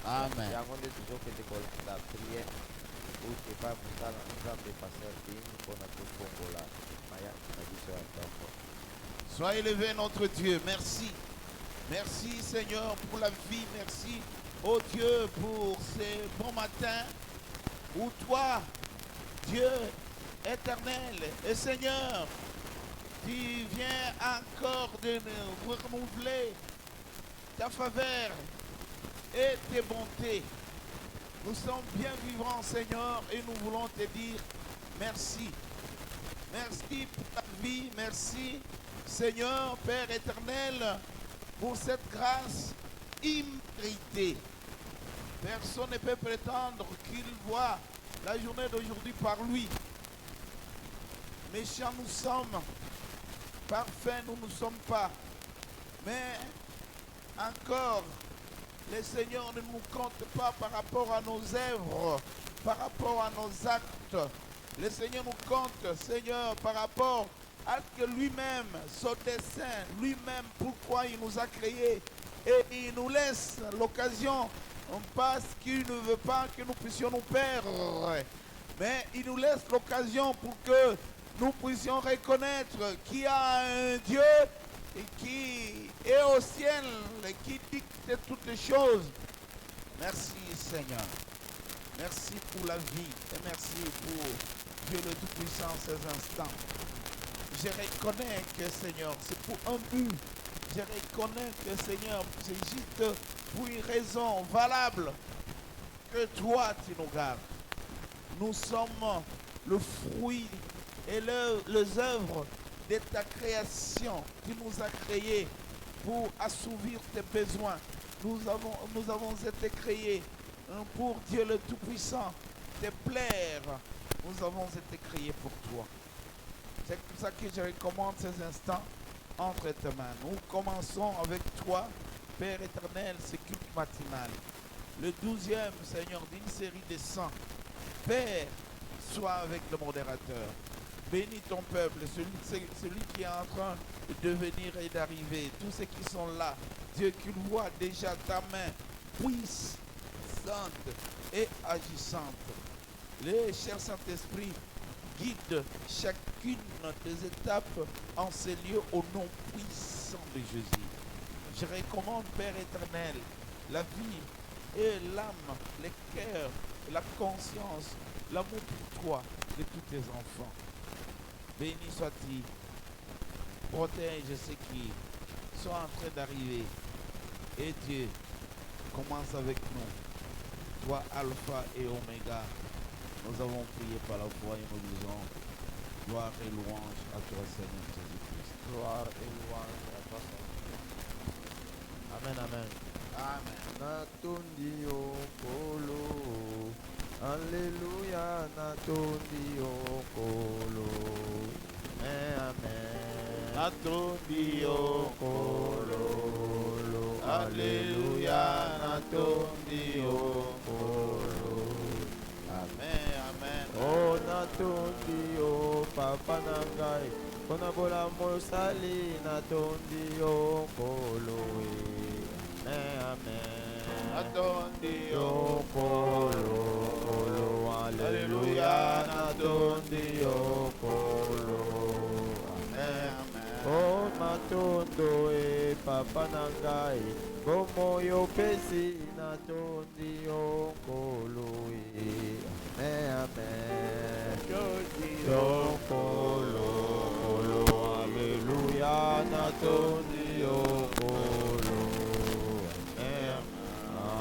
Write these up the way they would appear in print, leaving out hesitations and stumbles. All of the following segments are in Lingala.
Amen. Sois élevé notre Dieu. Merci. Merci Seigneur pour la vie. Merci oh Dieu pour ces bons matins où toi, Dieu éternel et Seigneur, tu viens encore de nous renouveler ta faveur et tes bontés. Nous sommes bien vivants Seigneur et nous voulons te dire merci. Merci pour ta vie. Merci Seigneur Père éternel pour cette grâce imméritée. Personne ne peut prétendre qu'il voit la journée d'aujourd'hui par lui. Méchants nous sommes, parfaits nous ne sommes pas. Mais encore, le Seigneur ne nous compte pas par rapport à nos œuvres, par rapport à nos actes. Le Seigneur nous compte, Seigneur, par rapport à que lui-même, son dessein, lui-même, pourquoi il nous a créés. Et il nous laisse l'occasion, parce qu'il ne veut pas que nous puissions nous perdre. Mais il nous laisse l'occasion pour que nous puissions reconnaître qu'il y a un Dieu qui est au ciel et qui dicte toutes les choses. Merci Seigneur. Merci pour la vie et merci pour Dieu le Tout-Puissant ces instants. Je reconnais que Seigneur, c'est pour un but. Je reconnais que Seigneur, c'est juste pour une raison valable que toi tu nous gardes. Nous sommes le fruit et les œuvres de ta création. Tu nous as créés pour assouvir tes besoins. Nous avons été créés pour Dieu le Tout-Puissant, te plaire. Nous avons été créés pour toi. C'est comme ça que je recommande ces instants entre tes mains. Nous commençons avec toi, Père éternel, ce culte matinal. Le 12e, Seigneur, d'une série de 100. Père, sois avec le modérateur. Bénis ton peuple, celui qui est en train de venir et d'arriver. Tous ceux qui sont là, Dieu, qu'ils voient déjà ta main puissante et agissante. Le cher Saint-Esprit, guide chacune des étapes en ces lieux au nom puissant de Jésus. Je recommande, Père éternel, la vie et l'âme, le cœur, la conscience, l'amour pour toi de tous tes enfants. Béni sois-tu. Protège ceux qui sont en train d'arriver. Et Dieu, commence avec nous. Toi, Alpha et Oméga. Nous avons prié par la foi et nous disons gloire et louange à toi, Seigneur Jésus-Christ. Gloire et louange à toi, Seigneur. Amen, amen. Amen. Natondi okolo. Alléluia, natondi okolo. Amen, amen. Natondi okolo. Alléluia, natondi okolo. Amen, amen. Oh, natondi o papa nangai. Konabola mosali natondi okolo. Amen, amen. Natondi okolo. Alléluia, natondi okolo. Amen, amen. Oh, matondo e papa nangai. Como yo pesi natondi okolo. Amen, amen. Okolo, alléluia, natondi okolo. Amen.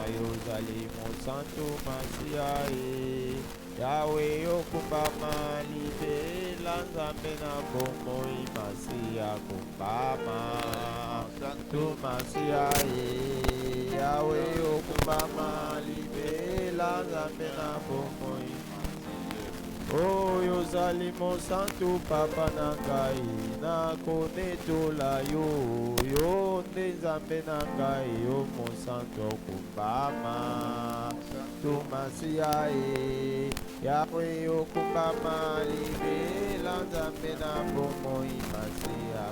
Ayozali monsanto masiae. Yahweh okumbama libe lanzambe na bomoi masia kumbama. Santo masiae. Yahweh okumbama libe lanzambe na bomoi. Oyo ozali mosantu papa na ngai nakonetola yo. Yo nde nzambe na ngai yo mosantu okumbama. Tumasiya Yahwe okumbama libela nzambe na bomoi masiya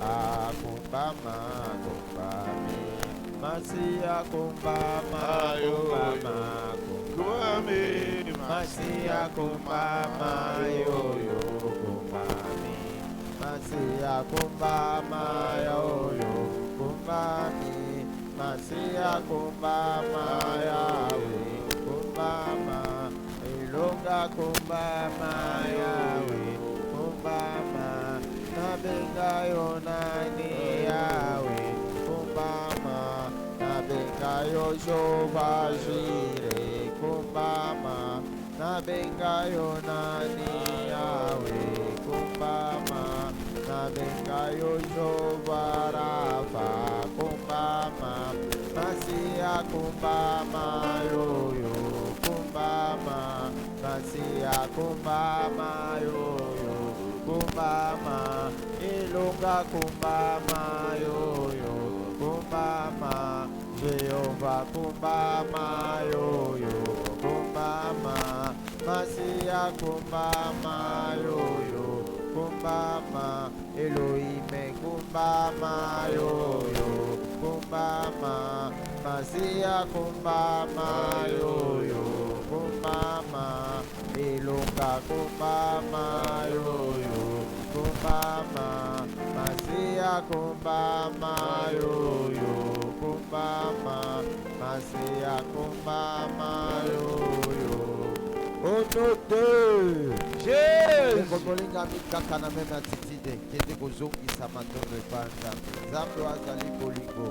akumbama kumbame. Masiya kumbama kumbama kumbame. Masiya kumbama yoyo kumbame. Masiya kumbama yoyo kumbame. Masiya kumbama Yahwe kumbama. Ilonga kumbama Yahwe kumbama. Nabenga yo nani Yahwe kumbama. Nabenga yo Jehovah Jireh kumbama. Nabenga yo nani Yahwe kumbama. Nabenga yo Jehovah Rafa kumbama. Masiya kumbama yoyo kumbama. Masiya kumbama yoyo kumbama. Ilunga kumbama yoyo kumbama. Jehovah kumbama yoyo kumbama. Masiya kumbama yoyo kumbama. Elohim kumbama yoyo kumbama. Masiya kumbama yoyo kumbama. Ilunga kumbama yoyo kumbama. Masiya kumbama yoyo kumbama. Masiya kumbama yoyo. Au nom de Jésus. Kokolinga mikaka na mema titide kete kozongisa matondo epanza nzambe azali bolingo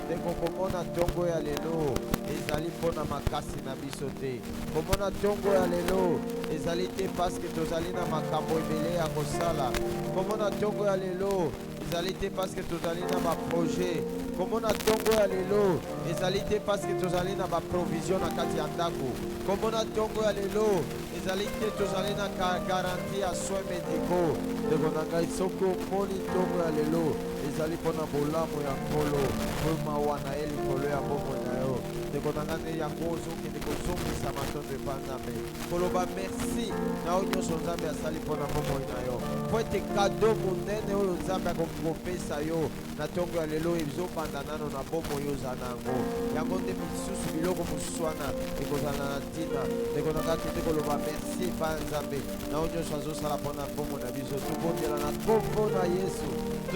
ndeko komona ntongo ya lelo ezali mpona makasi na biso te. Komona ntongo ya lelo ezali te paske tozali na makambo ebele ya kosala. Komona ntongo ya lelo ezali te paske tozali na baprojet. Komona ntongo ya lelo ezali te paske tozali na baprovision na kati ya ndako. Komona ntongo ya lelo ezali te tozali na garanti ya soins médicaux. Ndeko na ngai soki omoni ntongo ya lelo ezali mpona bolamu ya nkolo mpo mawa na ye likolo ya bomoi na yo. Ndeko na ngai nde yango ozokende kozongisa matondo epa nzambe koloba merci na oyo nyonso nzambe asali mpona bomoi na yo. Po ete kado monene oyo nzambe akoki kopesa yo na ntongo ya lelo ezobanda nano na bomoi ozala na yango. Yango nde mosusu biloko mosusu wana ekozala na ntina. Ndeko na ngai kende koloba merci epa nzambe na oyo nyonso azosala mpona bomoi na biso. Tobondela na kombo na Yesu.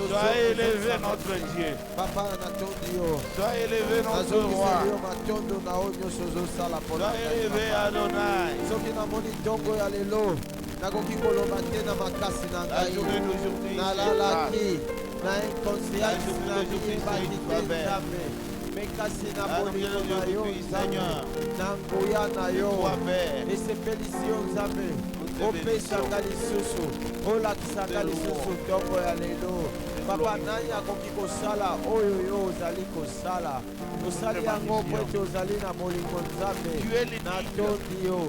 Sois élevé notre Dieu. Papa natondi yo. Sois élevé notre roi. Sois élevé Adonai. Soki namoni ntongo ya lelo nakoki koloba te na makasi na ngai nalalaki na inconscience na miyebaki te nzambe mekasi na bolingo na yo nzambe na nguya na yo esepelisi yo nzambe opesaka lisusu olakisaka lisusu ntongo ya lelo. Papa nani akoki kosala oyo yo ozali kosala osali yango mpo ete ozali na bolingo nzambe natondi yo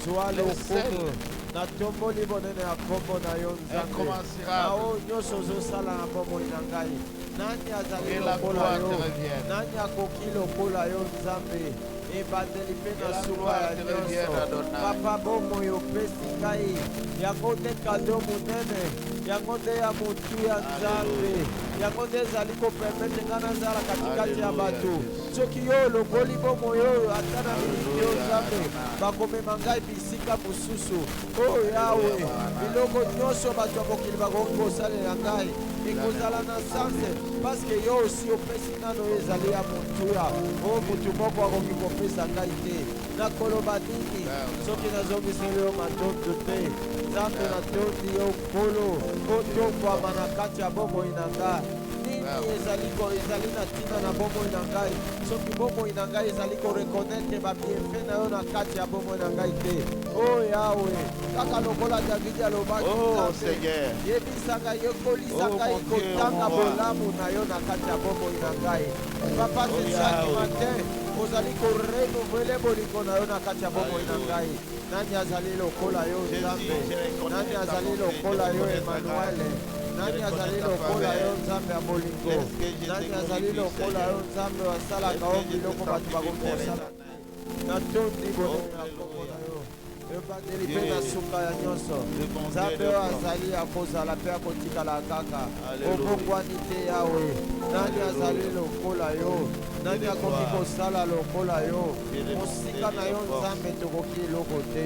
zwa lokumu natomboli bonene ya kombo na yo nzambe na oyo nyonso ozosala na bomoi na ngai. Nani azali lokola yo? Nani akoki lokola yo nzambe? Ebandeli mpe na suka ya nyonso. Papa bomoi opesi ngai yango nde kado monene, yango nde ya motu ya nzambe, yango nde ezali kopermete ngai nazala katikati ya bato. Soki yo olongoli bomoi oyo ata na miliki yo nzambe bakomema ngai bisika mosusu. O Yawe, biloko nyonso bato ya mokili bakoki kosalela ngai ekozala na sanse paske yo osi opesi nano ezali ya motuya. O motu moko akoki kopesa ngai te. Nakoloba nini soki nazongiseli yo matondo te? Nzambe natondi yo nkolo otongwama na kati ya bomoi na ngai. Nini ezali na ntina na bomoi na ngai soki bomoi na ngai ezali korekonetre babiefe na yo na kati ya bomoi na ngai te? O Yawe, kaka lokola Davidi alobaki nzambe yebisa ngai yekolisa ngai kotanga bolamu na yo na kati ya bomoi na ngai. Papa, c'est chaque matin ozali korenouveler bolingo na yo na kati ya bomoi na ngai. Nani azali lokola yo Nzambe? Nani azali lokola yo Emmanuel? Nani azali lokola yo Nzambe ya bolingo? Nani azali lokola yo Nzambe asalaka o biloko bato bakoki kosala? Natondi bonene na kombo na yo. Ebandeli mpe na suka ya nyonso. Nzambe oyo azali akozala mpe akotikala kaka. Obongwani te Yawe. Nani azali lokola yo? Nani akoki kosala lokola yo? Mosika na yo Nzambe tokoki eloko te.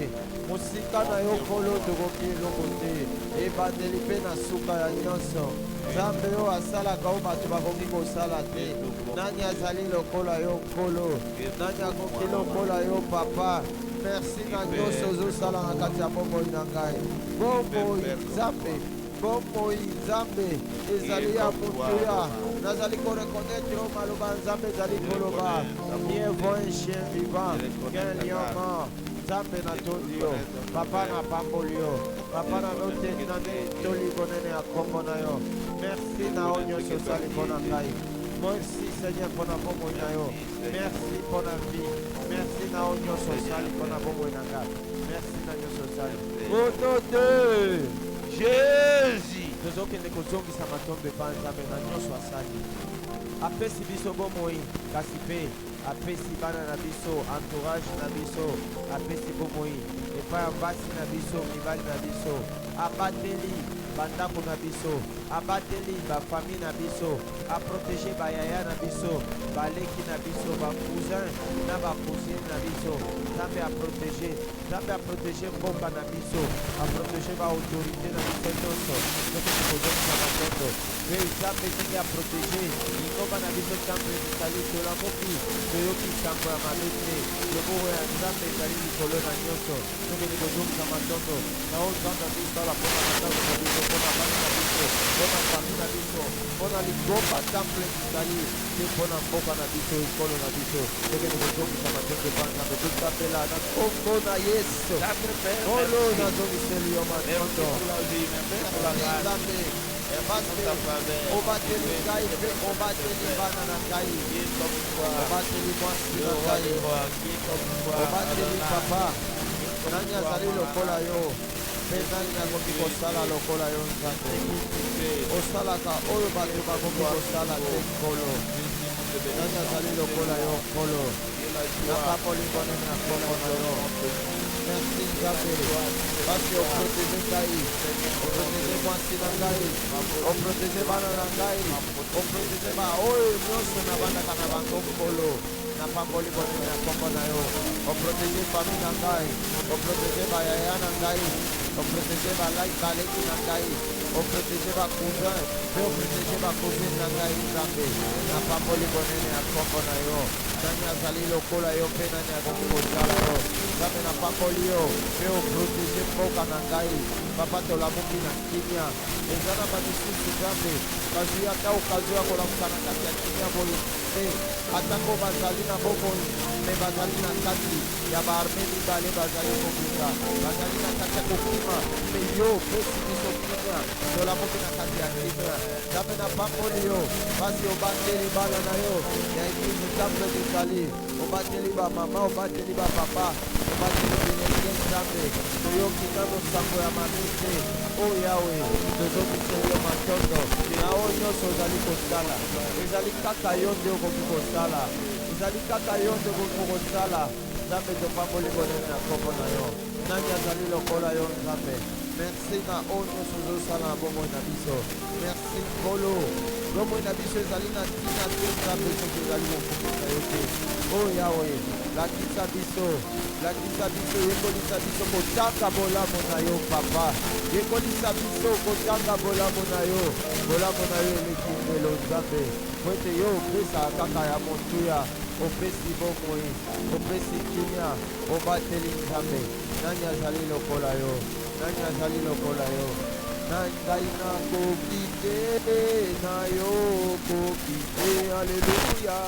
Mosika na yo Nkolo tokoki eloko te. Ebandeli mpe na suka ya nyonso. Nzambe oyo asalaka o bato bakoki kosala te. Nani azali lokola yo Nkolo? Nani akoki lokola yo Papa? Merci na nyonso ozosala na kati ya bomoi na ngai. Bomoi Nzambe, bomoi Nzambe ezali ya motuya. Nazali korekonetre o maloba Nzambe ezali koloba. Mieux vaut un chien vivant qu'un lion mort. Nzambe natondi yo, Papa na pamboli yo, Papa na noteli na toli bonene ya kombo na yo. Merci na o nyonso osali mpo na ngai. Merci Seigneur pour la bombe na yo. Merci pour la vie. Merci na o nyonso osali mpo na bombe na ngai. Merci na nyonso osali. Au nom de Jésus. Tozokende kozongisa matombe pa Nzambe na nyonso asali. Apesi biso bomoi kasi mpe apesi bana na biso entourage na biso. Apesi bomoi epai ya basi na biso mibali na biso. Abateli bandako na biso, abateli bafamille na biso, aprotege bayaya na biso, baleki na biso, bacousin na bacousine na biso. Nzambe aprotege, Nzambe aprotege mboka na biso, aprotege baautorité na biso nyonso. Soki tokozongisa makondo mpe Nzambe ndenge aprotege lingomba na biso. Nzambe ezali tolamoki toyoki sango ya mabe te. Loboko ya Nzambe ezali likolo na nyonso. Tokende kozongisa matondo na oyo Nzambe azosala mpona matanga na biso, mpona bana na biso, mpona fami na biso, mpona lingomba temple ezali te, mpona mboka na biso, ekolo na biso. Tokende kozongisa matondo pa Nzambe tosapela na kombo na Yesu. Olo nazongiseli yo matondo Nzambe. Obateli ngai mpe obateli bana na ngai, obateli mwasi na ngai, obateli papa. Nani azali lokola yo? Mpe nani akoki kosala lokola yo Nzambe? Osalaka oyo bato bakoki kosala te Nkolo. Nani azali lokola yo Nkolo? Napapoli bonene na kombo na yo. Merci Nzambe parce que oprotege ngai, oprotege mwasi na ngai, oprotege bana na ngai, oprotege baoyo nyonso nabandaka na bango Nkolo. Napamboli bonene na kombo na yo. Oprotege famille na ngai, oprotege bayaya na ngai, oprotege baleki na ngai, oprotege bacousin mpe oprotege bacousine na ngai Nzambe. Napamboli bonene na kombo na yo. Nani azali lokola yo mpe nani akoki kosala yo? Nzambe napakoli yo mpe oprotege mboka na ngai. Papa tolamuki na kimia eza na bamisusu Nzambe bazwi ata okazio ya kolamuka na kati ya kimia boye te, atako bazali na bomoi me bazali na kati ya baarme mibale bazali kobunda, bazali na kati ya kokima me yo pesi biso kimia tolamuki na kati ya kimia. Nzambe napakoli yo pasi obateli bana na yo ya eglise Nzambe ezali, obateli bamama, obateli bapapa, obateli bilenge Nzambe. Toyoki nano sango ya mabe te o Yawe, tozokiseli yo matondo na oyo nyonso ozali kosala. Ezali kaka yo nde okoki kosala, ezali kaka yo nde okoki kosala. Nzambe topamboli bonene na kombo na yo. Nani azali lokola yo Nzambe? Merci na oyo nyonso ozosala na bomoi na biso. Merci Nkolo, bomoi na biso ezali na ntina te Nzambe soki ezali mokumu na yo te o Yawe. Lakisa biso, yekolisa biso kotanga bolamu na yo Papa, yekolisa biso kotanga bolamu na yo. Bolamu na yo eleki mbelo Nzambe, po ete yo opesaka kaka ya motuya, opesi bomoi, opesi kimia, obateli Nzambe. Nani azali lokola yo? Nani azali lokola yo? Ngai nakoki te na yo koki te, aleluya.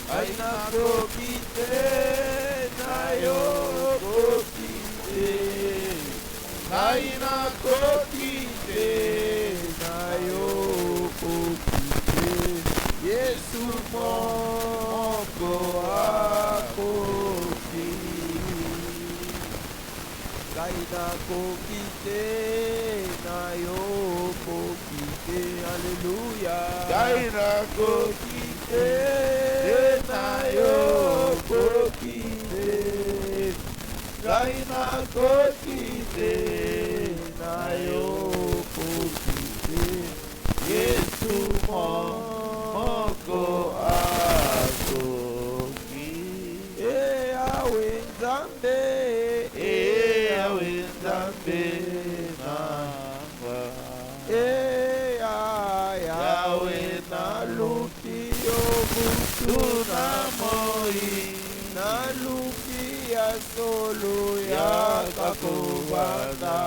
Ngai nakoki te na yo koki te, ngai nakoki te na yo koki te. Yesu moko ngai nakoki te na yo koki te alleluya ngai nakoki te na yo koki te ngai nakoki te na yo koki te Yesu moko akoki Yawe Nzambe Yawe Nzambe nanga Yawe naluki yo butu na moi naluki ya solo ya kakobanda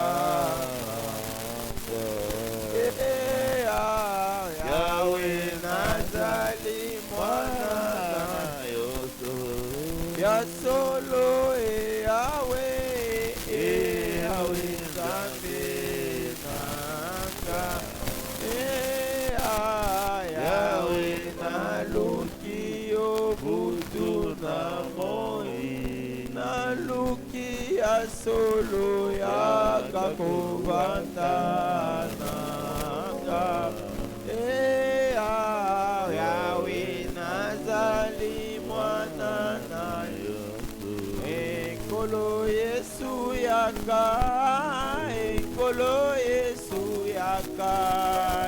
Yawe nazali mwana ya solo Yawe Nzambe nanga Yawe naluki yo butu na moi naluki ya solo ya kakobanda nanga Yawe nazali mwana na yo Ekolo Yesu yaka Ekolo Yesu yaka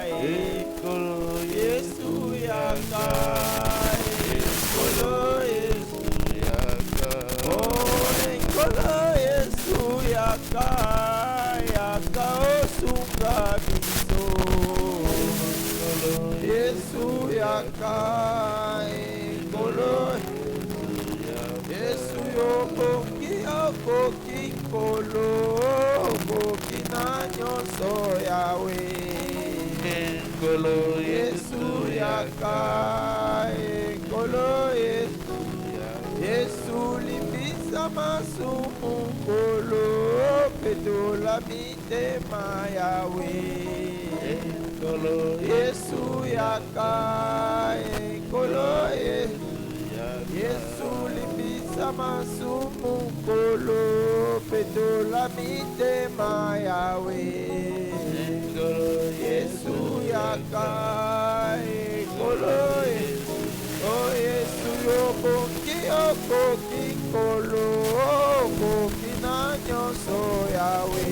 Ekolo Yesu yaka Ekolo Yesu yaka Oh Ekolo Yesu yaka Yaka osunga biso Yesu yaka Ekolo Yesu yokoki okoki kolo okoki na nyonso yawe Ekolo Yesu yaka Ekolo Yesu Yesu limbisa masumu kolo petola mitema yawe Ekolo Yesu yaka Ekolo Yesu Yesu limbisa masumu kolo petola mitema yawe Yesu yaka Ekolo Yesu Oh Yesu yokoki okoki kolo okoki na nyonso yawe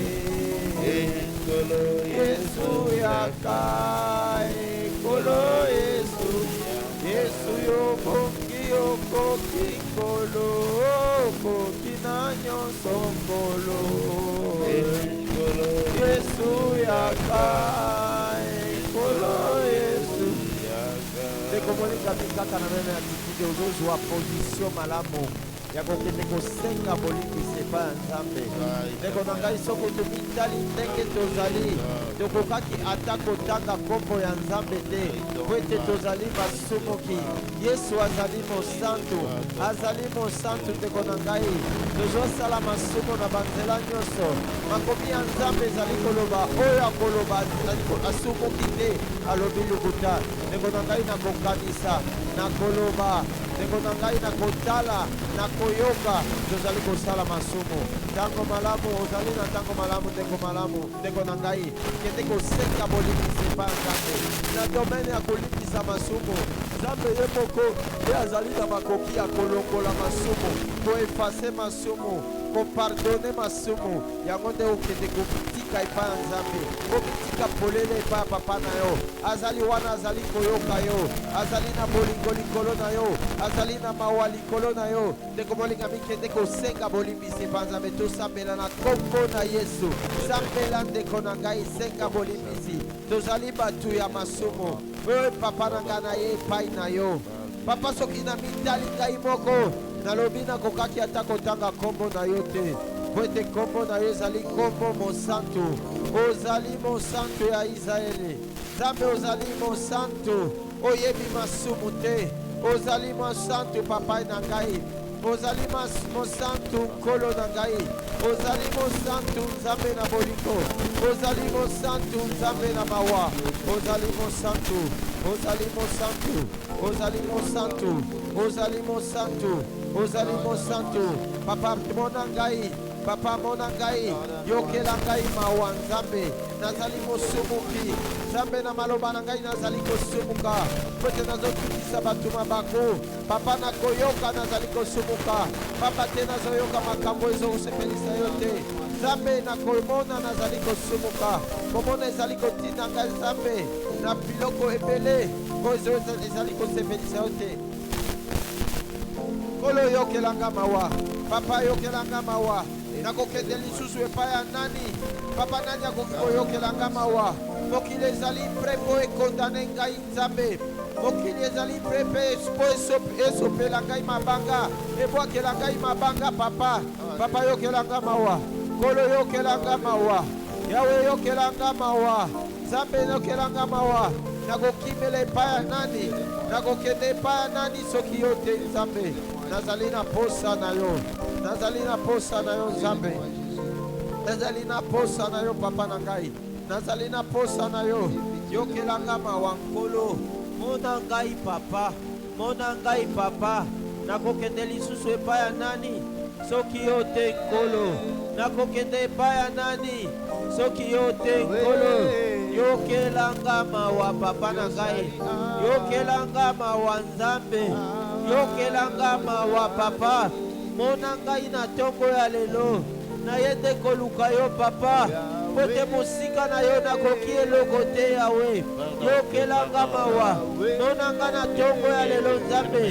Ekolo Yesu yaka Ekolo Yesu Yesu yokoki okoki kolo okoki na nyonso kolo Yesu yaka Ekolo Yesu Tekomonika mikaka na meme attitude ozozwa position malamu ya kokende kosenga bolimbisi epai ya Nzambe ndeko na ngai soki tomitali ndenge tozali tokokaki ata kotanga kombo ya Nzambe te po ete tozali basumuki Yesu azali mosantu ndeko na ngai tozosala masumu na banzela nyonso makomi ya Nzambe ezali koloba oyo akoloba asumuki te alobi lukuta ndeko na ngai nakokanisa nakoloba ndeko na ngai nakotala nakoyoka tozali kosala masumu ntango malamu ozali na ntango malamu ndeko na ngai kende kosenga bolimbisi epai ya Nzambe na domene ya kolimbisa masumu Nzambe ye moko ye azali na makoki ya kolongola masumu koefase masumu kopardone masumu yango nde okende komitika epai ya Nzambe komitika polele epai ya papa na yo azali wana azali koyoka yo azali na bolingo likolo na yo azali na mawa likolo na yo ndeko molinga mikende kosenga bolimbisi epai ya Nzambe tosambela na kombo na Yesu sambela ndeko na ngai senga bolimbisi tozali bato ya masumu oyo papa na ngai na ye epai na yo papa soki na mitali ngai moko nalobi nakokaki ata kotanga kombo na yo te po ete kombo na yo ezali kombo mosantu ozali mosantu ya Israele Nzambe ozali mosantu oyebi masumu te ozali mosantu papa na ngai ozali mosantu nkolo na ngai ozali mosantu Nzambe na bolingo ozali mosantu Nzambe na mawa ozali mosantu ozali mosantu ozali mosantu ozali mosantu ozali mosantu papa mona ngai Papa monangai yokela ngai mawa nzambe nazali mosumuki nzambe na maloba na ngai nazali kosumuka pote nazotungisa bato mabako papa nakoyoka nazali kosumuka papa te nazoyoka makambo ezokosepelisa yo te nzambe nakomona nazali kosumuka komona ezali kotinda ngai nzambe na biloko ebele oyo ezali kosepelisa yo te kolo yokelanga mawa papa yokelanga mawa nakokende lisusu epai ya nani papa nani akoki koyokelanga mawa mokili ezali pre mpo ekondane ngai nzambe mokili ezali pre mpe mpo esopela ngai mabanga ebwakela ngai mabanga papa yokelanga mawa kolo yokelanga mawa yawe yokelanga mawa nzambe yokelanga mawa nakokimela epai ya nani nakokende epai ya nani soki yo te nzambe nazali na posa na yo nazali na posa na yo nzambe nazali na posa na yo papa na ngai nazali na posa na yo yokelanga mawa nkolo mona ngai papa nakokende lisusu epai ya nani soki yo te nkolo nakokende epai ya nani soki yo te nkolo yokelanga mawa papa na ngai yokelanga mawa nzambe yokelanga mawa papa mona ngai na ntongo ya lelo nayende koluka yo papa po te mosika na yo nakoki eloko te yawe yokelanga mawa mona ngai na ntongo ya lelo nzambe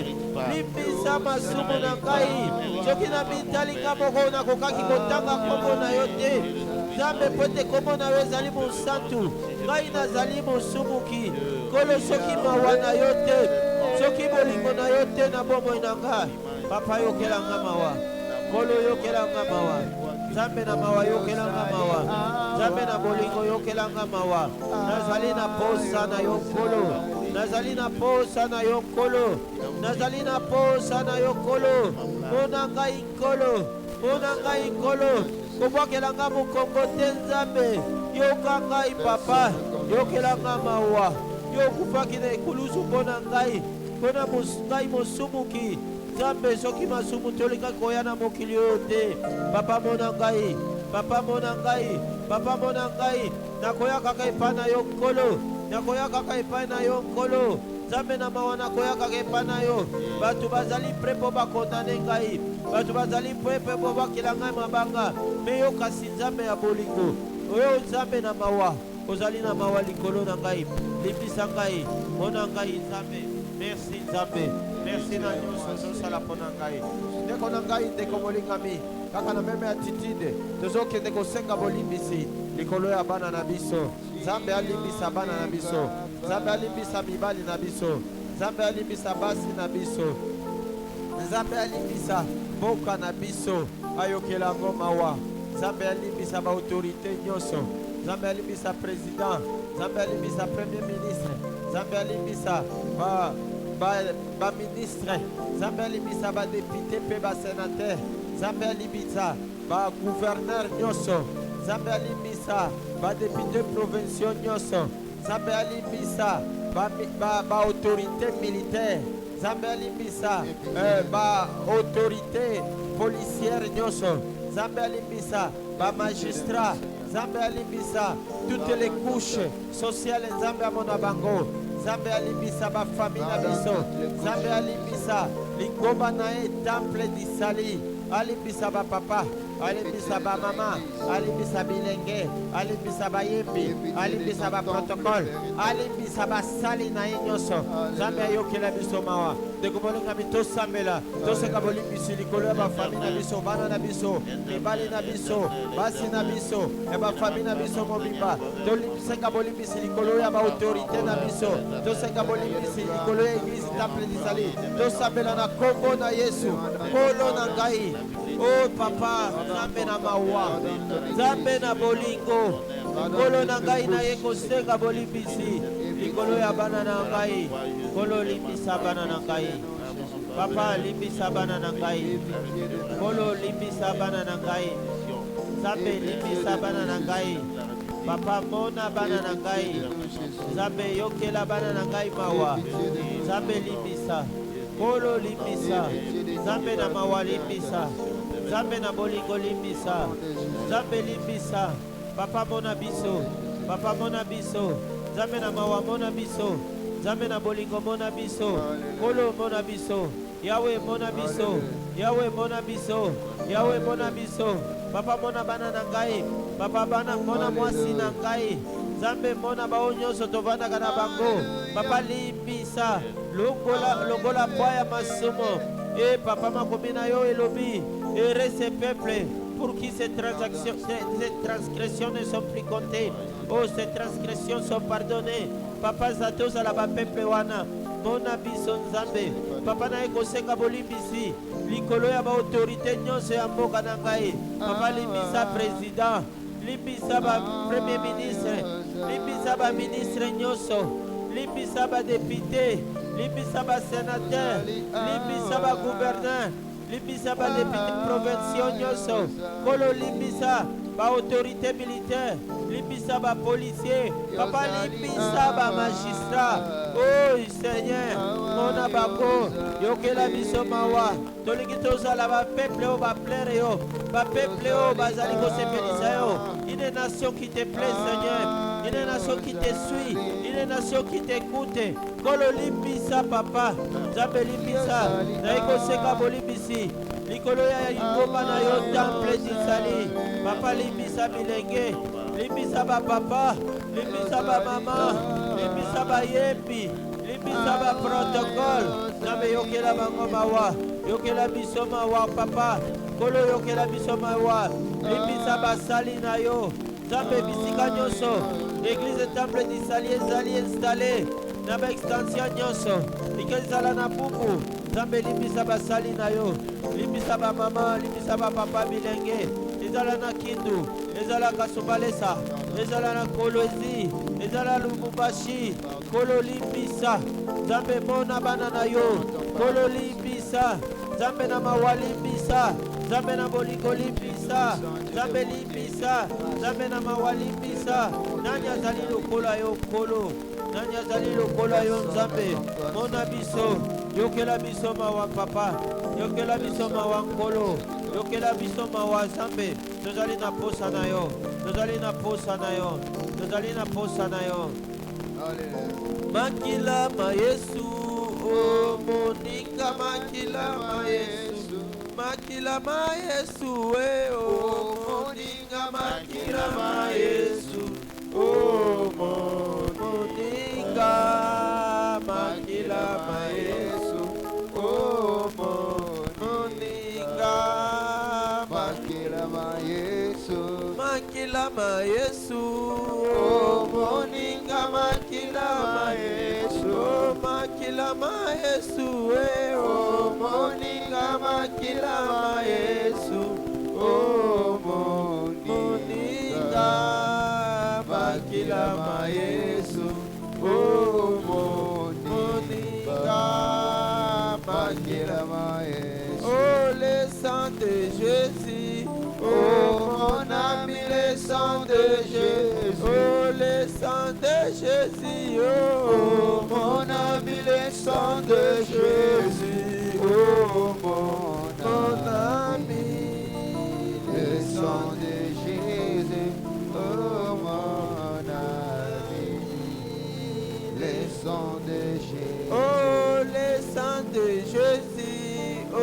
limbisa masumu na ngai soki na mitalinga moko nakokaki kotanga kombo na yo te nzambe po te kombo na yo ezali mosantu ngai nazali mosumuki kolo soki mawa na yo te soki bolingo na yo te na bomoi na ngai papa yokelanga mawa kolo yokelanga mawa nzambe na mawa yokelanga mawa nzambe na bolingo yokelanga mawa nazali na posa na yo nkolo nazali na posa na yo nkolo nazali na posa na yo nkolo mona ngai nkolo kobwakelanga mokongo te nzambe yoka ngai papa yokelanga mawa yokufaki na ekulusu mpona ngai mpona ngai mosumuki nzambe soki masumu tolingaki koya na mokili oyo te papa mona ngai nakoya kaka epai na yo nkolo nakoya kaka epai na yo nkolo nzambe na mawa nakoya kaka epai na yo bato bazali pre mpo bakondane ngai bato bazali pre mpo bakela ngai mabanga me yo kasi nzambe ya bolingo oyo nzambe na mawa ozali na mawa likolo na ngai limbisa ngai mona ngai nzambe merci nzambe merci na nyonso ozosala mpo na ngai ndeko na ngai ndeko molingami kaka na meme attitude tozokende kosenga bolimbisi likolo ya bana na biso nzambe alimbisa bana na biso nzambe alimbisa mibali na biso nzambe alimbisa basi na biso nzambe alimbisa mboka na biso ayokelango mawa nzambe alimbisa baautorité nyonso nzambe alimbisa président nzambe alimbisa premier ministre nzambe alimbisa baministre nzambe alimbisa badepute mpe basénateur nzambe alimbisa bagouverneur nyonso nzambe alimbisa badepute provinciaux nyonso nzambe alimbisa baautorité militaire nzambe alimbisa baautorité policière nyonso nzambe alimbisa bamagistrat nzambe alimbisa toutes les couches sociales nzambe amona bango nzambe alimbisa bafamille na biso nzambe alimbisa lingomba na ye temple disali alimbisa bapapa alimbisa bamama alimbisa bilenge alimbisa bayembi alimbisa baprotocole alimbisa basali na ye nyonso nzambe ayokela biso mawa ndeko bolingami tosambela tosenga bolimbisi likolo ya bafamille na biso bana na biso mibali na biso basi na biso ya bafamille na biso mobimba tosenga bolimbisi likolo ya baautorité na biso tosenga bolimbisi likolo ya eglise temple disali tosambela na kombo na yesu nkolo na ngai o papa nzambe na mawa nzambe na bolingo nkolo na ngai naye kosenga bolimbisi likolo ya bana na ngai nkolo limbisa bana na ngai papa limbisa bana na ngai nkolo limbisa bana na ngai nzambe limbisa bana na ngai papa mona bana na ngai nzambe yokela bana na ngai mawa nzambe limbisa nkolo limbisa nzambe na mawa limbisa Nzambe na bolingo limbisa. Nzambe limbisa. Papa mona biso. Papa mona biso. Nzambe na mawa mona biso. Nzambe na bolingo mona biso. Kolo mona biso. Yahweh mona biso. Yahweh mona biso. Yahweh mona biso. Papa mona bana na ngai. Papa bana mona mwasi na ngai. Nzambe mona bao nyonso tovandaka na bango. Papa limbisa. Longola poa ya masumo. Et papa makomi na yo elobi. Heureux ce peuple pour qui ces transgressions ne sont plus comptées. Oh, ces transgressions sont pardonnées. Papa zato za la ba peuple wana. Mona biso Nzambe. Papa na ekosenga bolimbisi. Likolo ya ba autorité nyonso ya mboka na ngai. Papa limbisa président. Limbisa ba premier ministre. Limbisa ba ministre nyonso. Limbisa ba député. Limbisa ba sénateur. Limbisa ba gouverneur. Limbisa ba député provinciaux nyonso. Kolo limbisa ba autorité militaire. Limbisa ba policier. Papa limbisa ba magistrat. Oh Seigneur, mona bako yokela biso mawa. Tolingi tozala ba peuple o ba plaire yo. Ba peuple o bazali ko sepelisa yo. Une nation qui te plaît Seigneur. Une nation qui te suit. Une nation qui t'écoute. Kolo limbisa papa. Nzambe limbisa. Na iko seka bolimbisi. Likolo ya ingoma na yo temple disali. Papa limbisa bilenge. Limbisa ba papa. Limbisa ba mama. Limbisa ba yembi. Limbisa ba protocole. Nzambe yokela bango mawa. Yokela biso mawa papa. Kolo yokela biso mawa. Limbisa ba sali na yo. Nzambe bisika nyonso. Église temple disali ezali installé. Na ba extension nyonso. Ikezala na pupu. Nzambe limbisa ba sali na yo. Limbisa ba mama, limbisa ba papa bilenge. Ezala na Kindu, ezala Kasumbalesa, ezala na Kolwezi, ezala Lubumbashi. Kolo limbisa. Nzambe mona bana na yo. Kolo limbisa. Nzambe na mawa limbisa. Nzambe na bolingo limbisa. Nzambe limbisa. Nzambe na mawa limbisa. Nani azali lokola yo kolo. Nani azali lokola yo Nzambe. Mona biso. Yokela biso mawa papa. Yokela biso mawa nkolo. Yokela biso mawa Nzambe. Tozali na posa na yo. Tozali na posa na yo. Tozali na posa na yo. Makila ma Yesu. Oh moninga makila ma Yesu. Makila ma Yesu. Oh moninga makila ma Yesu. Oh moninga makila ma Yesu. Oh moninga makila ma Yesu. Makila ma Yesu. Oh moninga makila ma Yesu. Oh makila ma Yesu. Oh moninga makila ma Yesu. Oh moninga makila ma Yesu. Oh moninga makila ma Yesu. Oh le sang de Jésus. Oh mon ami, le sang de Jésus. Oh le sang de Jésus. Oh mon ami, le sang de Jésus. Oh mon ami, le sang de Jésus. Oh mon ami, le sang de Jésus. Oh le sang de Jésus. Oh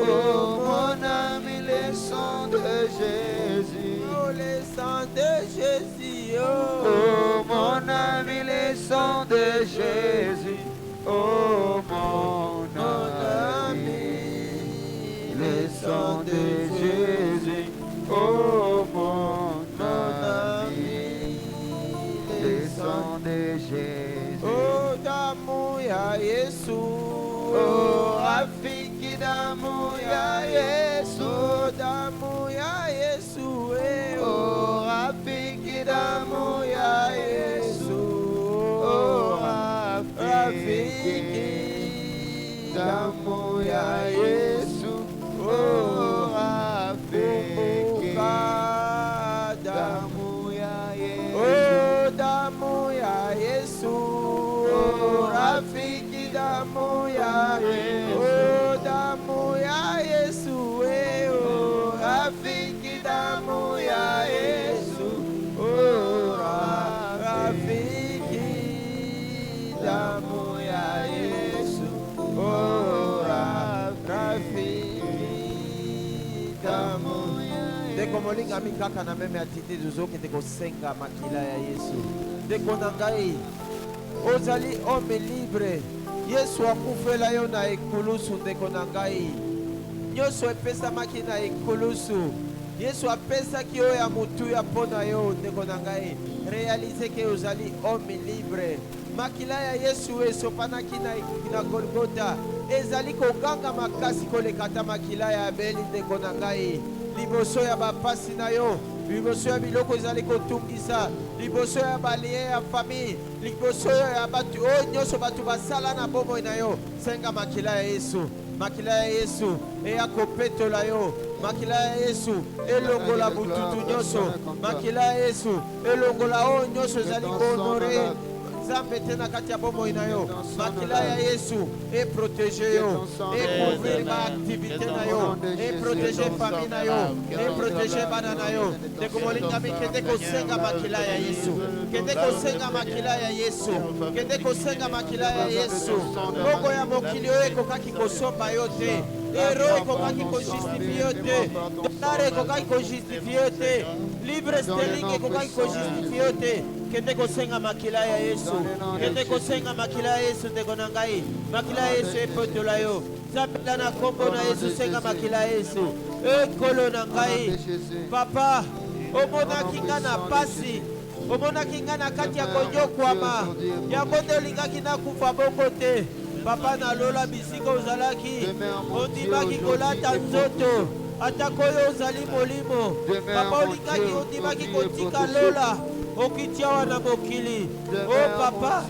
mon ami, le sang de Jésus. Oh le sang de Jésus. Oh mon ami, le sang de Jésus. Oh mon ami, le sang de Jésus. Oh mon ami, le sang de Jésus. Oh damu ya Yesu. Oh rafiki damu ya Yesu. Oh damu ya Yesu. Oh rafiki damu ya Yesu. Oh rafiki damu ya Yesu. Oh rafiki damu ya Yesu. Oh damu ya Yesu. Oh rafiki damu ya Yesu. Oh damu ya Yesu. Oh rafiki ndeko molingami kaka na meme attitude ozokende kosenga makila ya Yesu. Ndeko na ngai ozali homme libre, Yesu akufela yo na ekulusu. Ndeko na ngai nyonso epesamaki na ekulusu, Yesu apesaki yo ya motuya mpo na yo. Ndeko na ngai réaliser ke ozali homme libre. Makila ya Yesu esopanaki na Golgota ezali koganga makasi koleka ata makila ya Abeli. Ndeko na ngai liboso ya bapasi na yo, liboso ya biloko ezali kotungisa, liboso ya balie ya famille, liboso ya batu oyo nyonso batu basala na bomoi na yo, senga makila ya Yesu. Makila ya Yesu eya kopetola yo, makila ya Yesu elongola bututu nyonso, makila ya Yesu elongola oyo nyonso ezali kohonore Nzambe tena kati ya bomoi na yo. Makila ya Yesu eprotege yo, ekouvrir ba activité na yo, eprotege famille na yo, eprotege bana na yo. Ndeko molingami kende kosenga makila ya Yesu, kende kosenga makila ya Yesu, kende kosenga makila ya Yesu. Bongo ya mokili oyo ekokaki kosomba yo te, ero ekokaki kojustifie yo te, dollar ekokaki kojustifie yo te, libre sterling ekokaki kojustifie yo te. Kende kosenga makila ya Yesu, kende kosenga makila ya Yesu. Ndeko na ngai makila ya Yesu epotola yo. Zapela na kombo na Yesu, senga makila ya Yesu. Ekolo na ngai papa, omonaki nga na pasi, omonaki nga na kati ya konyokwama, yango nde olingaki nakufa bongo te. Papa nalola bisika ozalaki, ondimaki kolata nzoto atako oyo ozali molimo. Papa olingaki ondimaki kotika lola okitia wana mokili. O papa,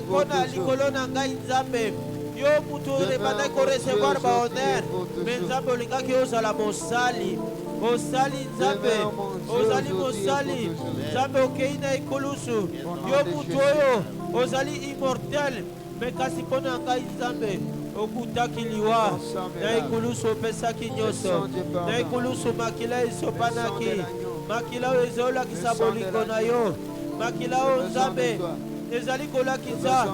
mpona likolo na ngai Nzambe, yo mutu ebandaki koresevoir ba honneur, me Nzambe olingaki ozala mosali. Osali Nzambe, ozali mosali. Nzambe okei na ekulusu, yo mutu oyo ozali immortel, me kasi mpona ngai Nzambe okutaki liwa na ekulusu, opesaki nyonso na ekulusu. Makila esopanaki, makila oyo ezolakisa bolingo na yo, makila oyo Nzambe ezali kolakisa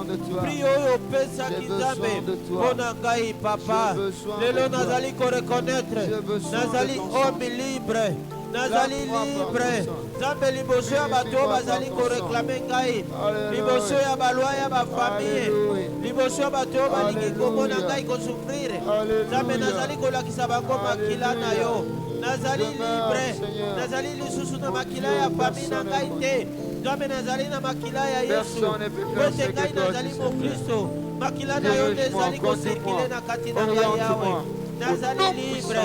pri oyo opesaki Nzambe mpo na ngai. Papa lelo nazali korekonetre nazali homme libre, nazali libre Nzambe liboso ya bato oyo bazali koreklame ngai, liboso ya balwa ya bafamille, liboso ya bato oyo balingi komona ngai kosufrire. Nzambe nazali kolakisa bango makila na yo, nazali libre, nazali lisusu na makila ya famille na ngai te. Nzambe nazali na makila ya Yesu, kwete ngai nazali mokristo, makila na yo nde ezali kosirkile na kati na ngai Yawe. Nazali libre,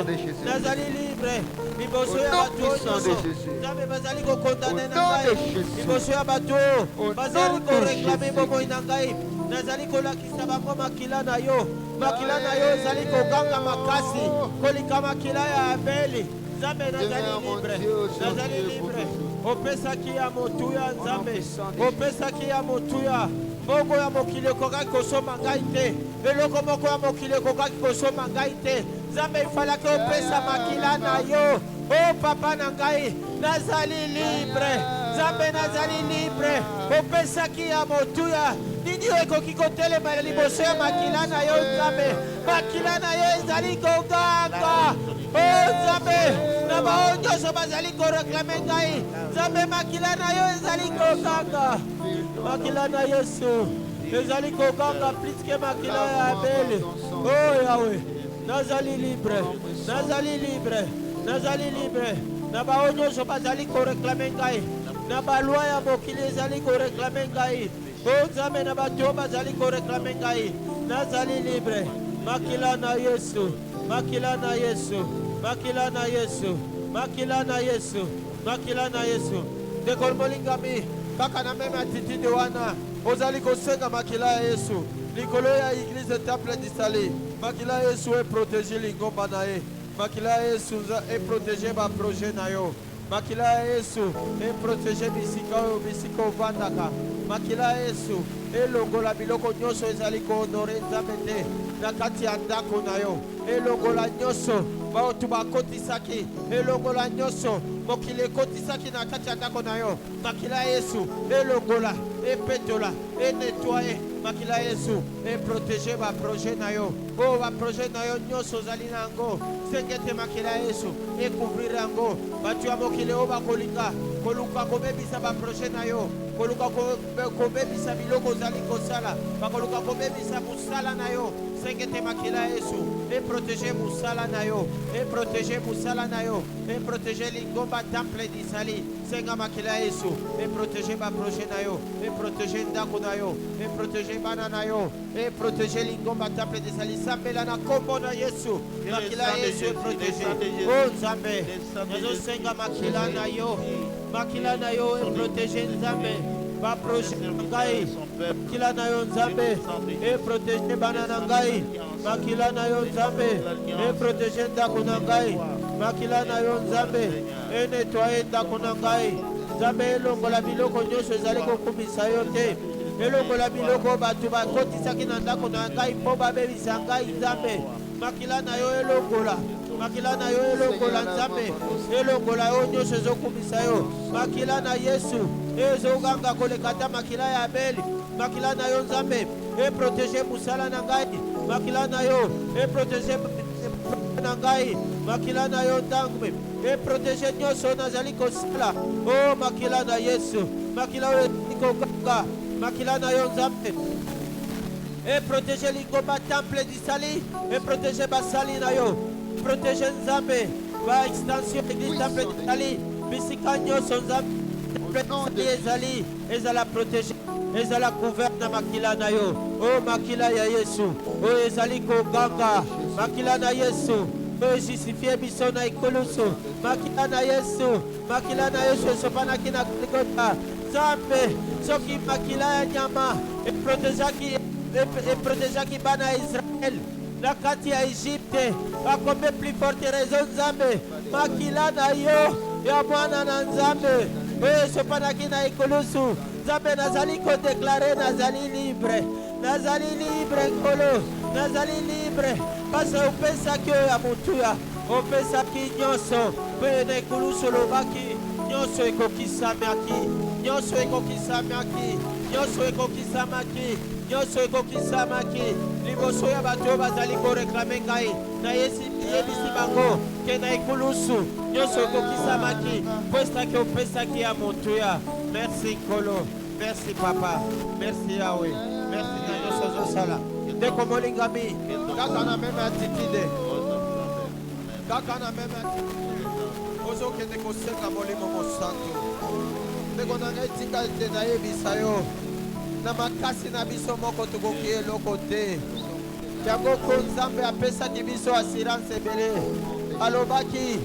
nazali libre liboso ya bato nyonso Nzambe bazali kokondane na ngai, liboso ya bato bazali koreklame bomoi na ngai. Nazali kolakisa bango makila na yo, makila na yo ezali koganga makasi kolika makila ya Abeli. Nzambe nazali libre, nazali libre. Opesaki ya motuya Nzambe, opesaki ya motuya. Mbongo ya mokili ekokaki kosomba ngai te, eloko moko ya mokili ekokaki kosomba ngai te. Nzambe ifalaki opesa makila na yo. O papa na ngai nazali libre, Nzambe nazali libre. Opesaki ya motuya, nini yo ekoki kotelema liboso ya makila na yo Nzambe? Makila na yo ezali koganga. O Nzambe na bao nyonso bazali koreklame ngai, Nzambe makila na yo ezali koganga. Makila na Yesu ezali koganga pliske makila ya Abeli. Oh Yawe, nazali libre, nazali libre, nazali libre. Na bao nyonso bazali koreklame ngai, na balwa ya mokili ezali koreklame ngai. Oh Nzambe na bato bazali koreklame ngai, nazali libre. Makila na Yesu, makila na Yesu, makila na Yesu, makila na Yesu, makila na Yesu. Ndeko molingami kaka na meme attitude wana ozali kosenga makila ya Yesu likolo ya église temple d'Israël. Makila ya Yesu eprotege lingomba na ye, makila ya Yesu eprotege ba projet na yo, makila ya Yesu eprotege bisika oyo bisika ovandaka, makila ya Yesu elongola biloko nyonso ezali kohonore Nzambe te na kati ya ndako na yo elongola nyonso baoto bakotisaki elongola nyonso mokili ekotisaki na kati ya ndako na yo makila Yesu elongola epetola enettoye makila Yesu eprotege baprojet na yo o baprojet na yo nyonso ozali na yango sengete makila Yesu ekouvrir yango bato ya mokili oyo bakolinga koluka kobebisa baprojet na yo koluka kobebisa biloko ozali kosala bakoluka kobebisa mosala na yo sengete makila Yesu eprotege mosala na yo eprotege mosala na yo eprotege lingomba temple disali senga makila Yesu eprotege baprojet na yo eprotege ndako na yo eprotege bana na yo eprotege lingomba temple disali sambela na kombo na Yesu makila Yesu eprotege o Nzambe nazosenga makila na yo eprotege Nzambe baprojet ngai makila na yo Nzambe eprotege bana na ngai makila na yo Nzambe eprotege ndako na ngai makila na yo Nzambe enettoye ndako na ngai Nzambe elongola biloko nyonso ezali kokumisa yo te elongola biloko bato bakotisaki na ndako na ngai mpo babebisa ngai Nzambe makila na yo elongola makila na yo elongola Nzambe elongola yo nyonso ezokumisa yo makila na Yesu ezoganga koleka ata makila ya Abeli makila na yo Nzambe eprotege mosala na ngai makila na yo eprotege na ngai makila na yo ndangme eprotege nyonso nazali kosala o makila na Yesu makila oyo ekokanga makila na yo Nzambe eprotege lingomba temple disali eprotege basali na yo protege Nzambe ba extension église temple disali bisika nyonso Nzambe temple ezali ezala protege ezala couvert na makila na yo o makila ya Yesu o ezali koganga makila na Yesu o justifie biso na ikolusu makila na Yesu esopanaki na Golgotha Nzambe soki makila ya nyama eprotejaki bana ya Israel na kati ya Egypte akombe plus forte raison Nzambe makila na yo ya mwana na Nzambe o esopanaki na ikolusu Nzambe nazali kodeklare nazali libre nkolo nazali libre pasi opesaki oyo ya motuya opesaki nyonso mpe na ekulusu olobaki nyonso ekokisamaki liboso ya bato oyo bazali koreklame ngai nayebisi bango ke na ekulusu nyonso ekokisamaki mpo esaki opesaki ya motuya merci nkolo merci papa merci yawe merci na nyonso ozosala ndeko molingami kaka na meme attitude ozokende kosenga molimo mosantu ndeko na ngai tika ete nayebisa yo na makasi na biso moko tokoki eloko te yango ko Nzambe apesaki biso assurance ebele alobaki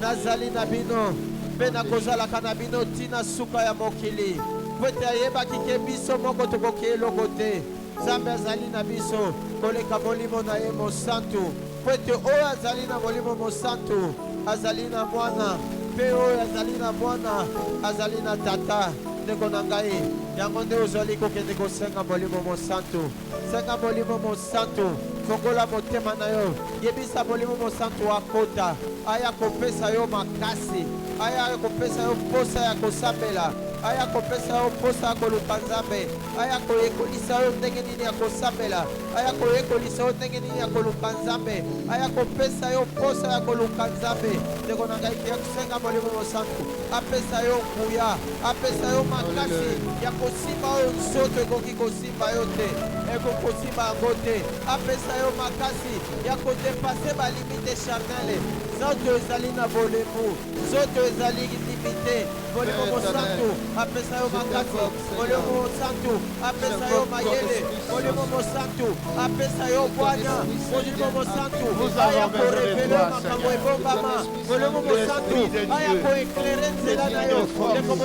nazali na bino mpe nakozalaka na bino ntina suka ya mokili po ete ayebaki ke biso moko tokoki eloko te Nzambe azali na biso koleka molimo na ye mosantu po ete oyo azali na molimo mosantu azali na mwana mpe oyo azali na mwana azali na tata ndeko na ngai yango nde ozali kokende kosenga molimo mosantu senga molimo mosantu fongola motema na yo yebisa molimo mosantu akota aya kopesa yo makasi aya kopesa yo posa ya kosambela aya kopesa yo posa ya koluka Nzambe aya koyekolisa yo ndenge nini ya kosambela aya koyekolisa yo ndenge nini ya koluka Nzambe aya kopesa yo posa ya koluka Nzambe ndeko na ngai ya kusenga molimo mosantu apesa yo nguya apesa yo makasi ya kosimba oyo nzoto ekoki kosimba yo te ekokosimba yango te apesa yo makasi ya kodepase balimite charnele nzoto ezali na bolemu nzoto ezali limite molimo mosantu apesa yo makasi molimo mosantu apesa yo mayele molimo mosantu apesa yo bwanya molimo mosantu aya korevele makambo ebombama molimo mosantu aya koeklere nzela na yo ndeko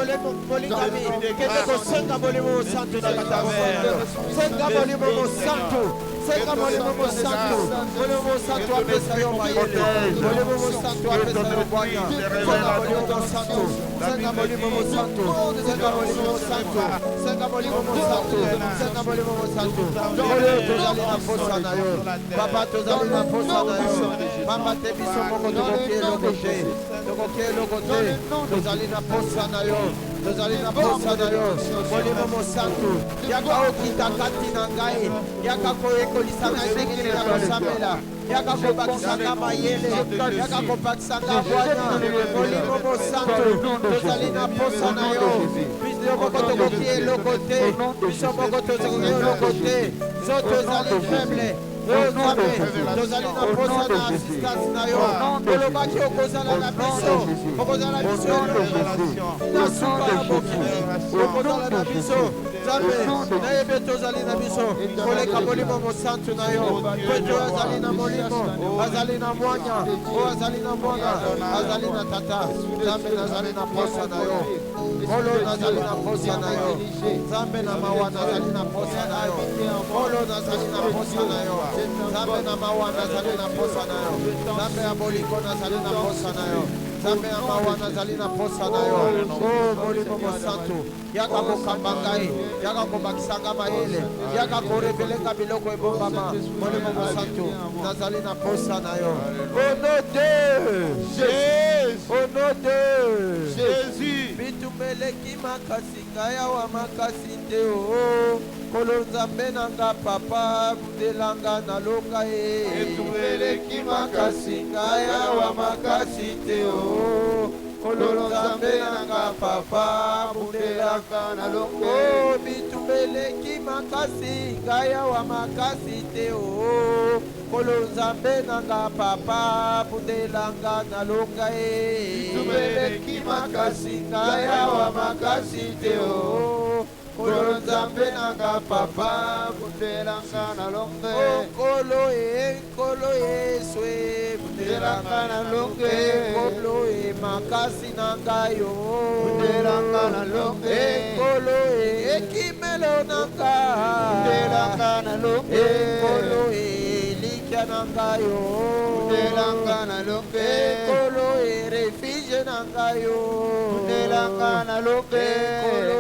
molingami kende kosenga molimo mosantu na kata bomba na yo senga molimo mosantu Senga molimo santo. Molimo santo apesa yo mayele. Molimo santo apesa yo bwana. Senga molimo santo. Senga molimo santo. Senga molimo santo. Senga molimo santo. Senga molimo santo. Molimo tozali na posa na yo. Papa tozali na posa na yo. Papa te biso moko tokoke lokote. Tokoke lokote. Tozali na posa na yo. Tozali na posa na yo. Molimo santo. Yaka okita kati na ngai. Yaka koyekolisa na ndenge ya kosambela. Yaka kobakisanga mayele. Yaka kobakisanga bwana. Molimo santo. Tozali na posa na yo. Biso moko tokoke lokote. Biso moko tokoke lokote. Zo tozali faible. Tozali na posa na assistance na yo. Olobaki okozala na biso. Okozala na biso. Nasuka ya mokili. Okozala na biso. Nzambe nayebe tozali na biso. Koleka molimo mosantu na yo. Kweto azali na molimo. Azali na mwanya. O azali na mwana. Azali na tata. Nzambe nazali na posa na yo. Olo nazali na posa na yo. Nzambe na mawa nazali na posa na yo. Olo nazali na posa na yo. Nzambe na mawa nazali na posa na yo. Nzambe ya boliko nazali na posa na yo. Nzambe ya mawa nazali na posa na yo. Oh molimo mosantu. Yaka kokamba ngai. Yaka kobakisanga mayele. Yaka korevelenga biloko ebombama. Molimo mosantu. Nazali na posa na yo. Au nom de Jésus. Au nom de Jésus. Bitumeleki makasi ngaya wa makasi te o. Kolonzambe nanga papa budelanga na longa e. Bitumeleki makasi ngaya wa makasi te o. Kolonzambe nanga papa budelanga na longa e. Bitumeleki makasi ngaya wa makasi te o. Kolonzambe nanga papa budelanga na longa e. Bitumeleki makasi ngaya wa makasi te o. Kolonzambe nanga papa budelanga na longa e. Kolo Yesu budelanga na longa e. Kolo makasi nanga yo budelanga na longa e. Kolo kimelo nanga budelanga na longa e. Kolo likia nanga yo budelanga na longa e. Kolo refuge nanga yo budelanga na longa e. Kolo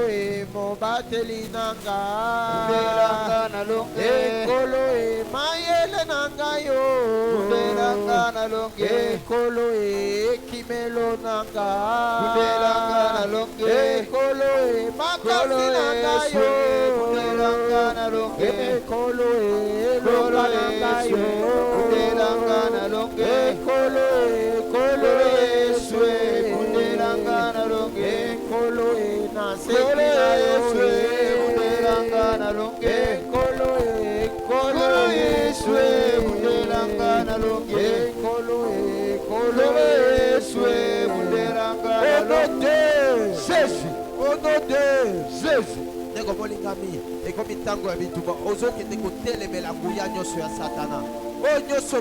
mobateli nanga budelanga na longa e. Kolo mayele nanga yo budelanga na longa e. Kolo kimelo nanga budelanga na longa e. Kolo makasi nanga yo budelanga na longa e. Kolo loka nanga yo budelanga na longa e. Kolo Yesu budelanga na longa e. Kolo naseki na yo budelanga na longa e. Kolo Yesu budelanga na longa e. Kolo Yesu budelanga na longa e. Jésus, au nom de Jésus. Ndeko molingami ekomi ntango ya bituba ozokende kotelemela nguya nyonso ya satana oyo nyonso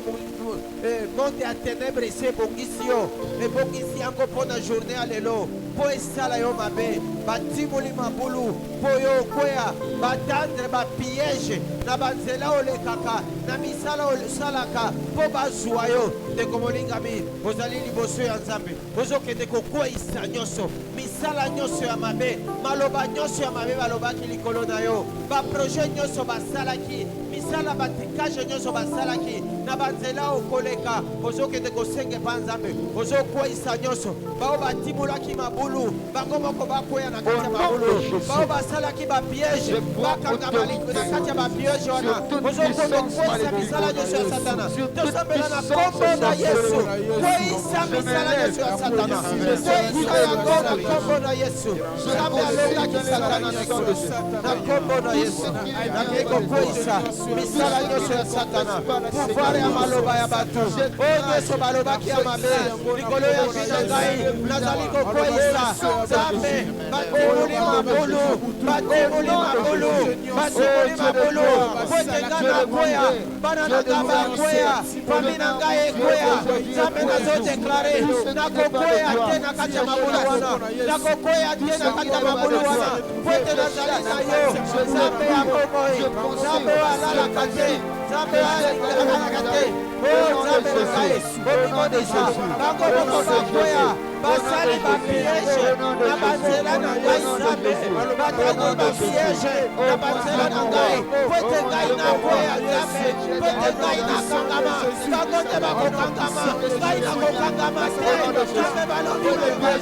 monde ya ténèbre esi ebongisi yo ebongisi yango mpo na journée ya lelo mpo esala yo mabe batimoli mabulu mpo yo okweya batandre bapiège na banzela olekaka na misala osalaka mpo bazwa yo ndeko molingami ozali liboso ya nzambe ozokende kokweyisa nyonso misala nyonso ya mabe maloba nyonso ya mabe balobaki likolo na yo baprojet nyonso basalaki misala batikage nyonso basalaki na banzela okoleka ozokende kosenge mpa nzambe ozokweyisa nyonso bao batimolaki mabulu bango moko bakweya na kati ya mabulu bao basalaki bapiège bakanga na kati ya bapiège wana ozokondo kweyisa misala nyonso ya satana tosambela na kombo na Yesu kweyisa misala nyonso ya satana kweyisa yango na kombo na Yesu nzambe alongaki satana na kombo na Yesu nakei kokweyisa misala nyonso ya satana pouvoir ya maloba ya bato oyo nyonso balobaki ya mabe likolo ya bino ngai nazali kokweyisa nzambe batemoli mabulu batemoli mabulu batemoli mabulu kotenga na kweya bana na nga bakweya fami na ngai ekweya nzambe nazodeklare nakokweya te na kati ya mabulu wana nakokweya te na kati ya mabulu wana po ete nazali na yo nzambe ya bomoi nzambe oyo alalaka te Nzambe alingakate. Oh Nzambe na ngai, omimonisa bango moko bakoya basali bapiège na banzela na ngai Nzambe, batangi bapiège na banzela na ngai, po ete ngai nakoya Nzambe, po ete ngai nakangama, bango te bakokangama, ngai nakokangama te. Nzambe balobi na ngai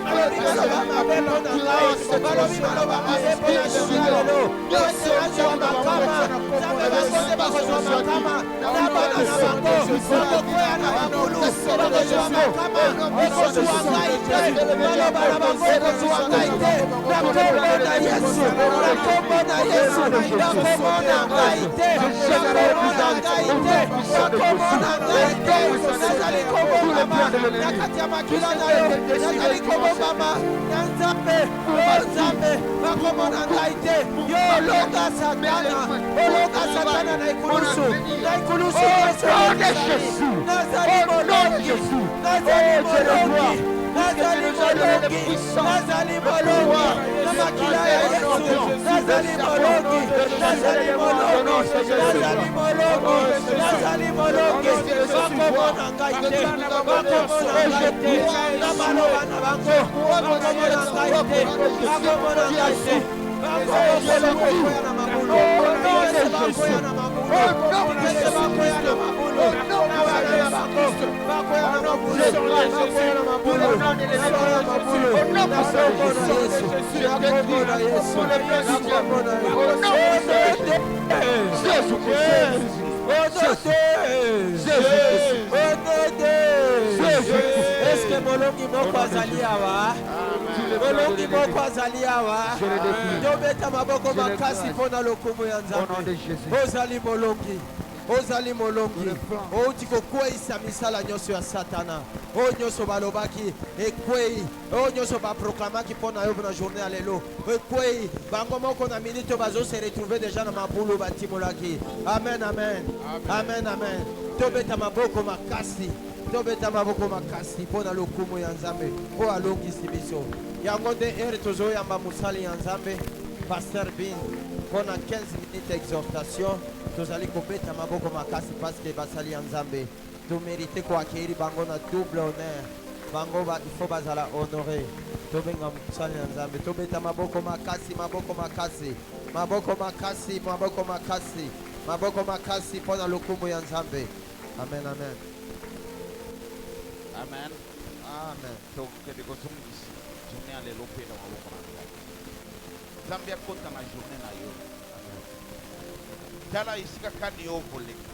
balobi baloba mabe mpo na ngai, balobi baloba mabe mpo na journée lelo, po ete nazwa makama. Nzambe bango te bakozwa makama na bana na bango, bakokwea na bangulu, bakozwa makama, ekozwa ngai te, baloba na bango ekozwa ngai te, na kombo na Yesu, na kombo na Yesu, na kombo na ngai te, na kombo na ngai te, na kombo na ngai te, nazali kombo mama, na kati ya makila na yo, nazali kombo mama, na Nzambe, o Nzambe, na kombo na ngai te, yo longa Satana, olonga Satana na ikulusu, na ikulusu nazali molongi, nazali molongi, nazali molongi, nazali molongi, na makila ya Yesu, nazali molongi, nazali molongi, nazali molongi, nazali molongi, bakomona ngai te, bakomona ngai te, na maloba na bango, bakomona ngai te, bakomona ngai te, bakoya na mabulu, bakoya na mabulu, bakoya na mabulu, na bana na bango, bakoya na mabulu, bakoya na mabulu, na mabulu, na kombo na Yesu, na kombo na Yesu, na kombo na Yesu. Est-ce que molongi moko azali awa? Molongi moko azali awa? Tobeta maboko makasi mpona lokumu ya Nzambe. Ozali molongi, ozali molongi, outi kokweyisa misala nyonso ya Satana, oyo nyonso balobaki ekwei, oyo nyonso baproklamaki mpona yo na journée ya lelo ekwei, bango moko na minute bazose retrouver déjà na mabulu batimolaki. Amen, amen, amen, amen. Tobeta maboko makasi, tobeta maboko makasi mpona lokumu ya Nzambe oyo alongisi biso. Yango nde ere tozoyamba mosali ya Nzambe Pasteur Bin mpona 15 minutes exhortation. Tozali kobeta maboko makasi parce que basali ya Nzambe tomérite koakiri bango na double honneur, bango il faut bazala honoré. Tobenga mosali ya Nzambe, tobeta maboko makasi, maboko makasi, maboko makasi, maboko makasi, maboko makasi mpona lokumu ya Nzambe. Amen, amen, Amen. amen. Tokende kozongisa journée ya lelo mpe na maboko na ngai. Nzambe akota na journée na yo. Tala isika kani yo koleka.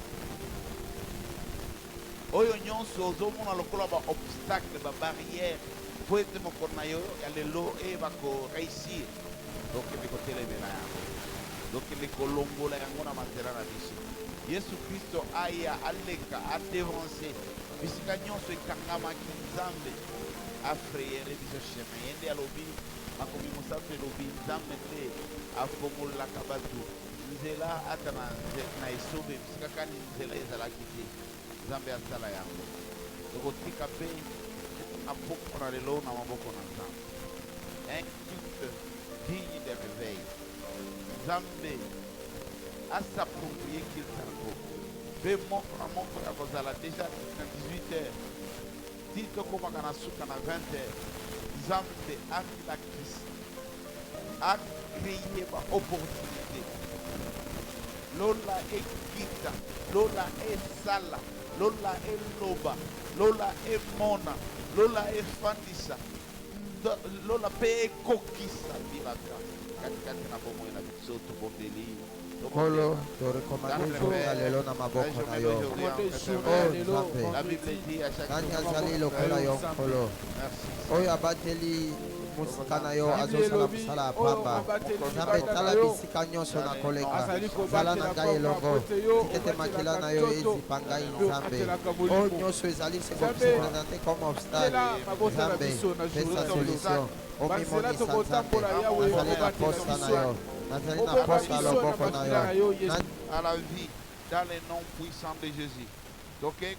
Oyo nyonso ozomona lokola ba obstacle, ba barrière po ete mokolo na yo ya lelo bako réussir. Tokende kotelemela yango, tokende kolongola yango na manzela na biso. Yesu Kristo aya aleka adevance bisika nyonso ekangamaki. Nzambe afreyere biso chemin yende alobi makomi mosato elobi Nzambe nde afongolaka bato nzela ata na esobe bisika kani nzela ezalaki te. Nzambe asala yango, tokotika mpe maboko na lelo na maboko na Nzambe. Un culte digne de réveil. Nzambe asapproprié culte yango mpe moko na moko ya kozala deja na 18h ti tokomaka na suka na 20h. Nzambe akilakisi akreye baopportunité, lola ekita, lola esala, lola eloba, lola emona, lola efandisa, lola mpe ekokisa bilaka katikati na bomoi na biso. Tobondeli Kolo, torekomande journée ya lelo na maboko na yo. Oh Nzambe, la Bible dit à chaque nani azali lokola yo nkolo oyo abateli mosika na yo azosala mosala ya pamba. Nzambe tala bisika nyonso na koleka, zala na ngai elongo, tikete makila na yo ezipa ngai Nzambe. Oyo nyonso ezali sekopresente comme obstacle, Nzambe pesa solution, omimonisa Nzambe, nazali na posa na yo, nazali na posa loboko na yo. à la vie dans le nom puissant de Jésus. Ok?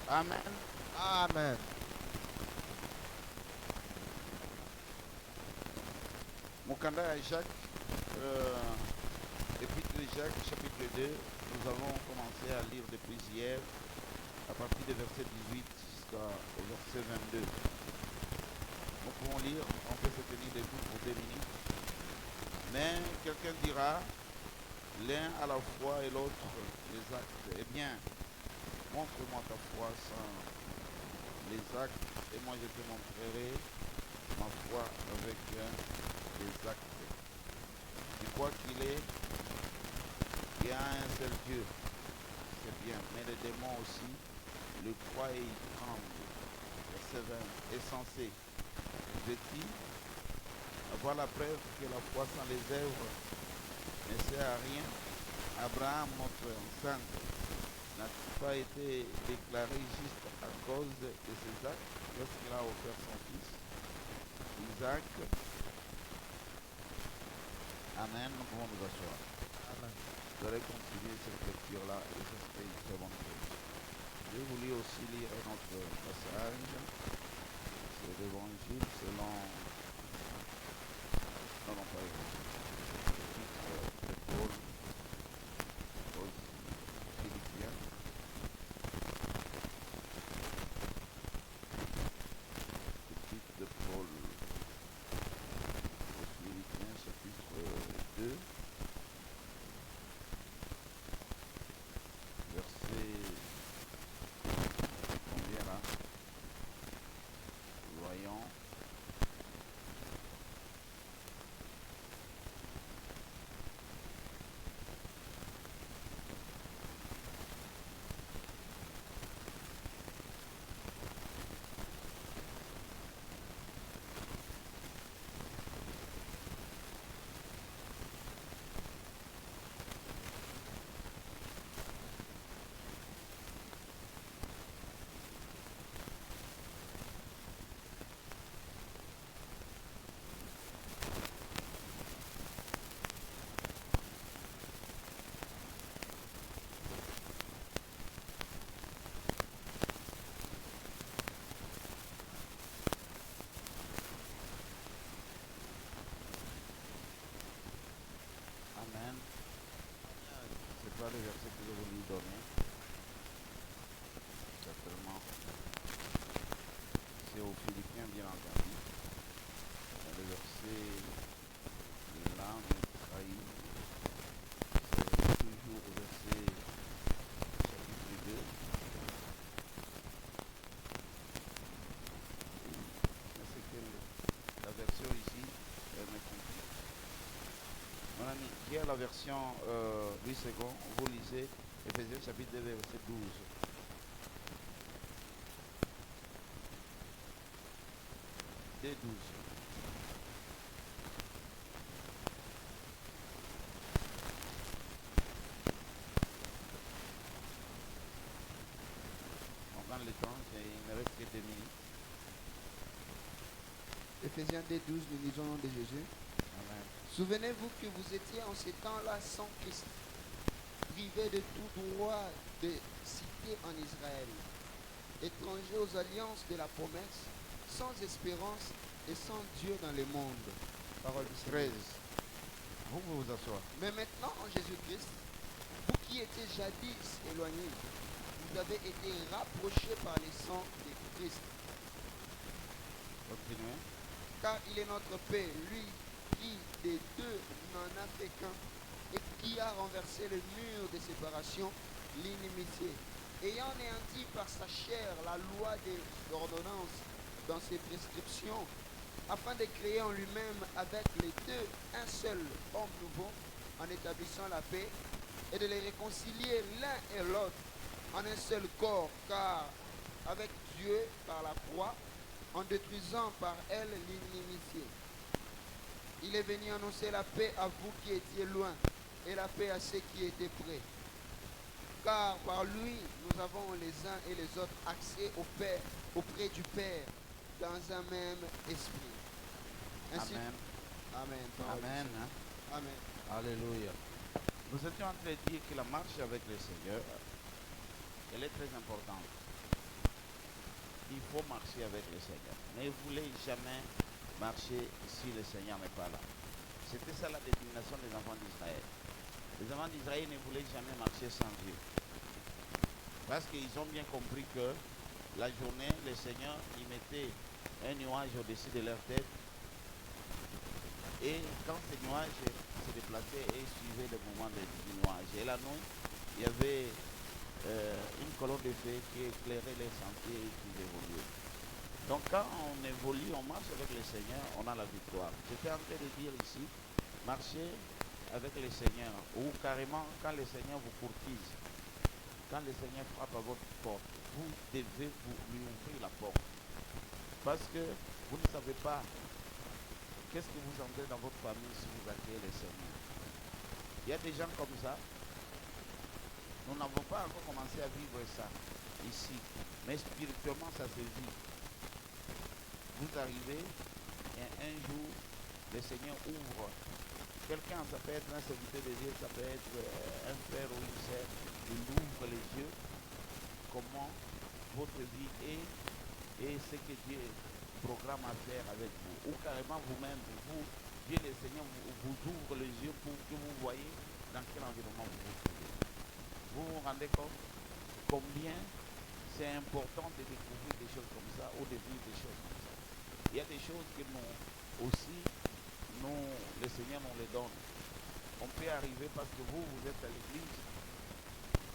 Amen. Amen. Mukanda à Jacques, épître de Jacques, chapitre 2, nous allons commencer à lire depuis hier, à partir du verset 18 jusqu'au verset 22. Nous pouvons lire, on peut se tenir debout pour 2 minutes. Mais quelqu'un dira, l'un à la foi et l'autre les actes. Eh bien, montre-moi ta foi sans les actes, et moi je te montrerai ma foi avec les actes. Tu crois qu'il y a un seul Dieu, c'est bien, mais les démons aussi le croient et ils tremblent. Verset 20, est censé, veux-tu avoir la preuve que la foi sans les œuvres ne sert à rien? Abraham, notre enceinte, n'a-t-il pas été déclaré juste à cause de ses actes lorsqu'il a offert son fils Isaac? Amen. Nous pouvons nous asseoir. Amen. Vous allez continuer cette lecture-là et ce serait une très bonne chose. Je voulais aussi lire un autre passage. C'est l'évangile selon... Non, non, pas l'épître de Paul aux Philippiens. L'épître de Paul aux Philippiens, chapitre 2. Verset combien là? Voyons. Amen. C'est pas le verset que je vais lui donner. Certainement. C'est aux Philippiens, bien entendu. Le verset là me trahit. C'est toujours au verset chapitre 2. Mais c'est que la version ici, elle me complique. Mon ami, qui a la version Louis II, vous lisez Éphésiens chapitre 2, verset 12. Dès 12. On prend le temps, il ne reste que 2 minutes. Éphésiens 2:12, nous lisons au nom de Jésus. Amen. Souvenez-vous que vous étiez en ces temps-là sans Christ, privés de tout droit de cité en Israël, étrangers aux alliances de la promesse, sans espérance et sans Dieu dans le monde. Parole du 13. Seigneur. Vous pouvez vous asseoir. Mais maintenant en Jésus-Christ, vous qui étiez jadis éloignés, vous avez été rapprochés par le sang de Christ. Continuez. Car il est notre paix, lui qui des deux n'en a fait qu'un, et qui a renversé le mur de séparation, l'inimitié, ayant anéanti par sa chair la loi des ordonnances dans ses prescriptions, afin de créer en lui-même avec les deux un seul homme nouveau, en établissant la paix, et de les réconcilier l'un et l'autre en un seul corps, car avec Dieu par la croix, en détruisant par elle l'inimitié. Il est venu annoncer la paix à vous qui étiez loin et la paix à ceux qui étaient près. Car par lui, nous avons les uns et les autres accès au Père, auprès du Père, dans un même esprit. Ainsi, Amen. Amen. Parole du Amen. Seigneur. Hein. Amen. Alléluia. Nous étions en train de dire que la marche avec le Seigneur, elle est très importante. il faut marcher avec le Seigneur. Ne voulez jamais marcher si le Seigneur n'est pas là. C'était ça la détermination des enfants d'Israël. Les enfants d'Israël ne voulaient jamais marcher sans Dieu. Parce qu'ils ont bien compris que la journée, le Seigneur, il mettait un nuage au-dessus de leur tête. Et quand ce nuage se déplaçait et suivait le mouvement du nuage. Et la nuit, il y avait une colonne de feu qui éclairait les sentiers et qui évoluait. Donc quand on évolue, on marche avec le Seigneur, on a la victoire. J'étais en train de dire ici, marcher avec le Seigneur, ou carrément quand le Seigneur vous courtise, quand le Seigneur frappe à votre porte, vous devez lui ouvrir la porte. Parce que vous ne savez pas qu'est-ce que vous entrez dans votre famille si vous accueillez le Seigneur. Il y a des gens comme ça. Nous n'avons pas encore commencé à vivre ça ici. Mais spirituellement, ça se vit. Vous arrivez et un jour, le Seigneur ouvre. Quelqu'un, ça peut être un serviteur de Dieu, ça peut être un frère ou une sœur. Il ouvre les yeux. Comment votre vie est et ce que Dieu programme à faire avec vous. Ou carrément vous-même, Dieu le Seigneur vous ouvre les yeux pour que vous voyez dans quel environnement vous vous trouvez. Vous vous rendez compte combien c'est important de découvrir des choses comme ça ou de vivre des choses comme ça. Il y a des choses que nous aussi, le Seigneur nous les donne. On peut arriver parce que vous êtes à l'église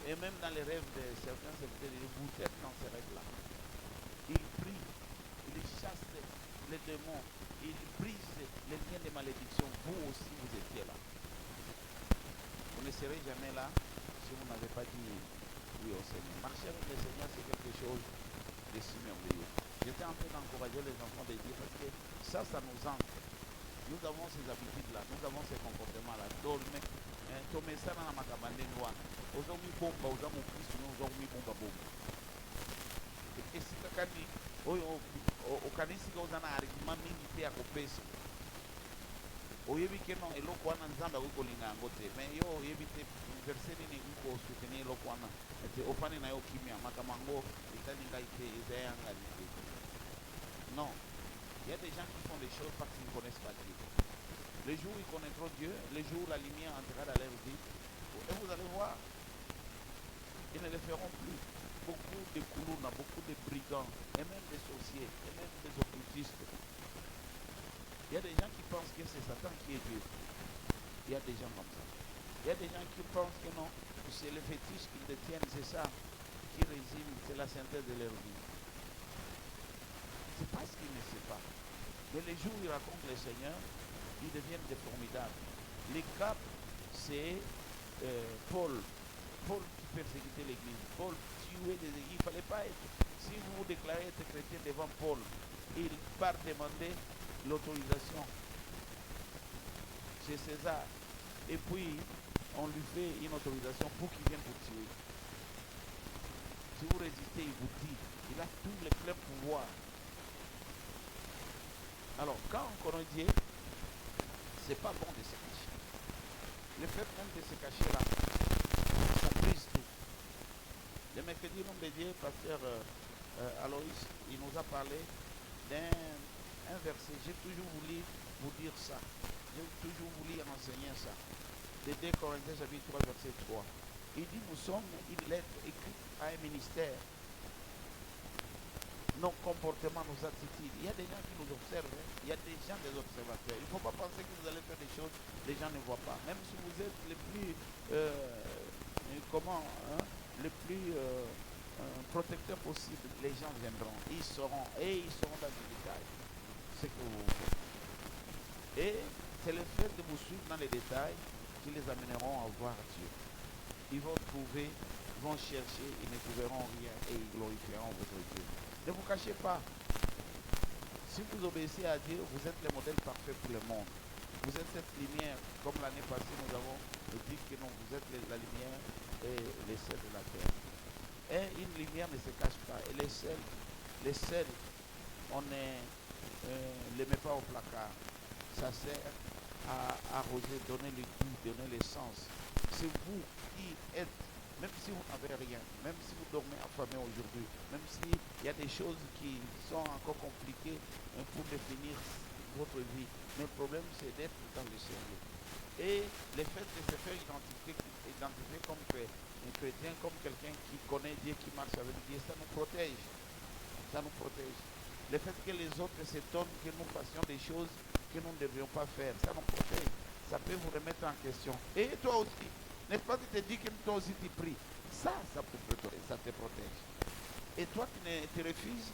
et même dans les rêves de certains serviteurs, vous êtes dans ces rêves-là. Ils prient, ils chassent les démons, ils brisent les liens de malédiction. Vous aussi, vous étiez là. Vous ne serez jamais là si vous n'avez pas dit oui au Seigneur. Marcher avec le Seigneur, c'est quelque chose de si merveilleux. J'étais en train d'encourager les enfants de Dieu parce que ça nous ancre. Nous avons ces habitudes-là, nous avons ces comportements-là. Dormez, tomez ça dans la macabane noire. Aux hommes, ils bombent, aux hommes, aux hommes, ils bombent. Et si quelqu'un dit, au kanisi kozana argument mingi te ya kopesa oyebi ke non eloko wana nzambe akokolinga yango te mais yo oyebi te verset nini ukosoutenir eloko wana ete ofani na yo kimia makambo yango etali ngai te eza yangali te. Non, il y a des gens qui font des choses parce qu'ils ne connaissent pas Dieu. Les jours où ils connaîtront Dieu, les jours où la lumière entrera dans leur vie, et vous allez voir, ils ne le feront plus. Beaucoup de koulouna, beaucoup de brigands, et même des sorciers, et même des occultistes. Il y a des gens qui pensent que c'est Satan qui est Dieu. Il y a des gens comme ça. Il y a des gens qui pensent que non, c'est le fétiche qu'ils détiennent, c'est ça qui résime, c'est la synthèse de leur vie. C'est parce qu'ils ne savent pas. Mais les jours où ils racontent le Seigneur, ils deviennent des formidables. Les capes, c'est Paul qui persécutait l'église. Paul tuait des églises. Il ne fallait pas être. Si vous vous déclarez être chrétien devant Paul, il part demander l'autorisation chez César. Et puis, on lui fait une autorisation pour qu'il vienne vous tuer. Si vous résistez, il vous dit, il a tous les pleins pouvoirs. Alors, quand on connaît Dieu, c'est pas bon de se cacher. Le fait même de se cacher là, ça brise tout. Le mercredi, l'homme de Dieu, pasteur Aloïs, il nous a parlé d'un verset. J'ai toujours voulu vous dire ça. J'ai toujours voulu enseigner ça. De 2 Corinthiens chapitre 3, verset 3. Il dit, nous sommes une lettre écrite à un ministère. Nos comportements, nos attitudes. Il y a des gens qui nous observent. Il y a des gens, des observateurs. Il ne faut pas penser que vous allez faire des choses, les gens ne voient pas. Même si vous êtes les plus, les plus protecteurs possibles, les gens viendront. Ils seront dans le détail ce que vous faites. Et c'est le fait de vous suivre dans les détails qui les amèneront à voir Dieu. Ils vont trouver, ils vont chercher, ils ne trouveront rien et ils glorifieront votre Dieu. Ne vous cachez pas. Si vous obéissez à Dieu, vous êtes le modèle parfait pour le monde. Vous êtes cette lumière, comme l'année passée nous avons dit que non, vous êtes la lumière et les sels de la terre. Et une lumière ne se cache pas. Et les sels, on ne les met pas au placard. Ça sert à arroser, donner le goût, donner l'essence. C'est vous qui êtes, même si vous n'avez rien, même si vous dormez affamé aujourd'hui, même s'il y a des choses qui sont encore compliquées pour définir votre vie, mais le problème c'est d'être dans le Seigneur. Et le fait de se faire identifier comme un chrétien, comme quelqu'un qui connaît Dieu, qui marche avec Dieu, ça nous protège. Ça nous protège. Le fait que les autres s'étonnent que nous fassions des choses que nous ne devrions pas faire, ça nous protège. Ça peut vous remettre en question. Et toi aussi, n'est-ce pas, tu te dis que toi aussi tu pries. Ça te protège. Et toi qui te refuses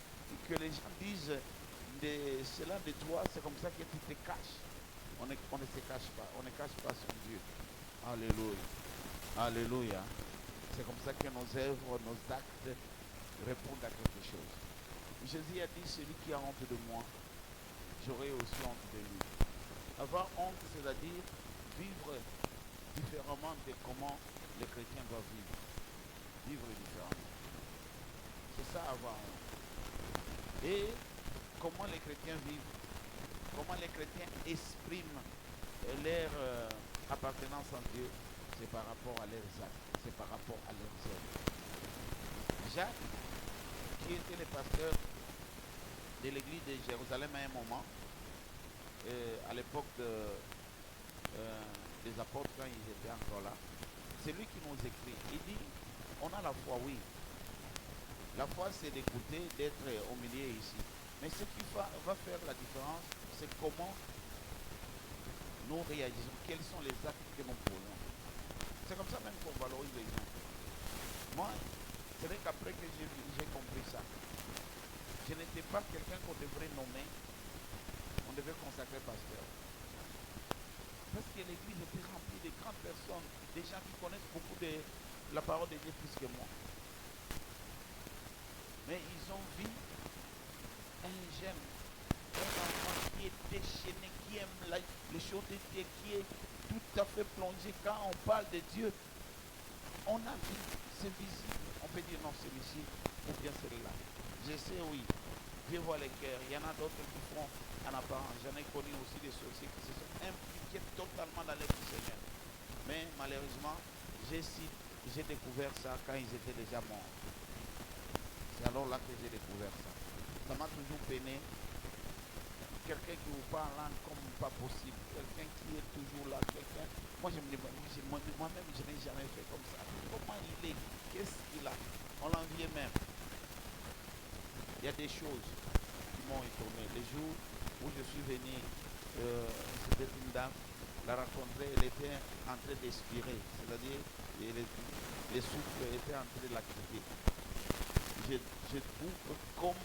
que les gens disent de cela de toi, c'est comme ça que tu te caches. On ne se cache pas. On ne cache pas son Dieu. Alléluia. Alléluia. C'est comme ça que nos œuvres, nos actes répondent à quelque chose. Jésus a dit, celui qui a honte de moi, j'aurai aussi honte de lui. Avoir honte, c'est-à-dire vivre différemment de comment les chrétiens doivent vivre. Vivre différemment. C'est ça, avoir honte. Et comment les chrétiens vivent, comment les chrétiens expriment leur appartenance en Dieu, c'est par rapport à leurs actes, c'est par rapport à leurs œuvres. Jacques, qui était le pasteur de l'église de Jérusalem à un moment, à l'époque des apôtres quand ils étaient encore là, c'est lui qui nous écrit. Il dit, on a la foi, oui. La foi c'est d'écouter, d'être au milieu ici. Mais ce qui va faire la différence, c'est comment nous réagissons, quels sont les actes que nous posons. C'est comme ça même qu'on valorise les gens. Moi, c'est vrai qu'après que j'ai compris ça, je n'étais pas quelqu'un qu'on devrait nommer, on devait consacrer pasteur. Parce que l'église était remplie de grandes personnes, des gens qui connaissent beaucoup de la parole de Dieu plus que moi. Mais ils ont vu un jeune, un enfant qui est déchaîné, qui aime les choses de Dieu, qui est tout à fait plongé. Quand on parle de Dieu, on a vu, c'est visible. On peut dire non, celui-ci, ou bien celui-là. Je sais, oui, Dieu voit les cœurs. Il y en a d'autres qui font en apparence. J'en ai connu aussi des sorciers qui se sont impliqués totalement dans l'œuvre du Seigneur. Mais malheureusement, j'ai découvert ça quand ils étaient déjà morts. C'est alors là que j'ai découvert ça. Ça m'a toujours peiné. Quelqu'un qui vous parle en langue comme pas possible. Quelqu'un qui est toujours là. Quelqu'un. Moi, je me dis, moi-même, je n'ai jamais fait comme ça. Comment il est? Qu'est-ce qu'il a? On l'enviait même. Il y a des choses qui m'ont étonné. Le jour où je suis venu, c'était une dame, la rencontrer, elle était en train d'expirer. C'est-à-dire, les souffles étaient en train de la quitter. Je trouve que comme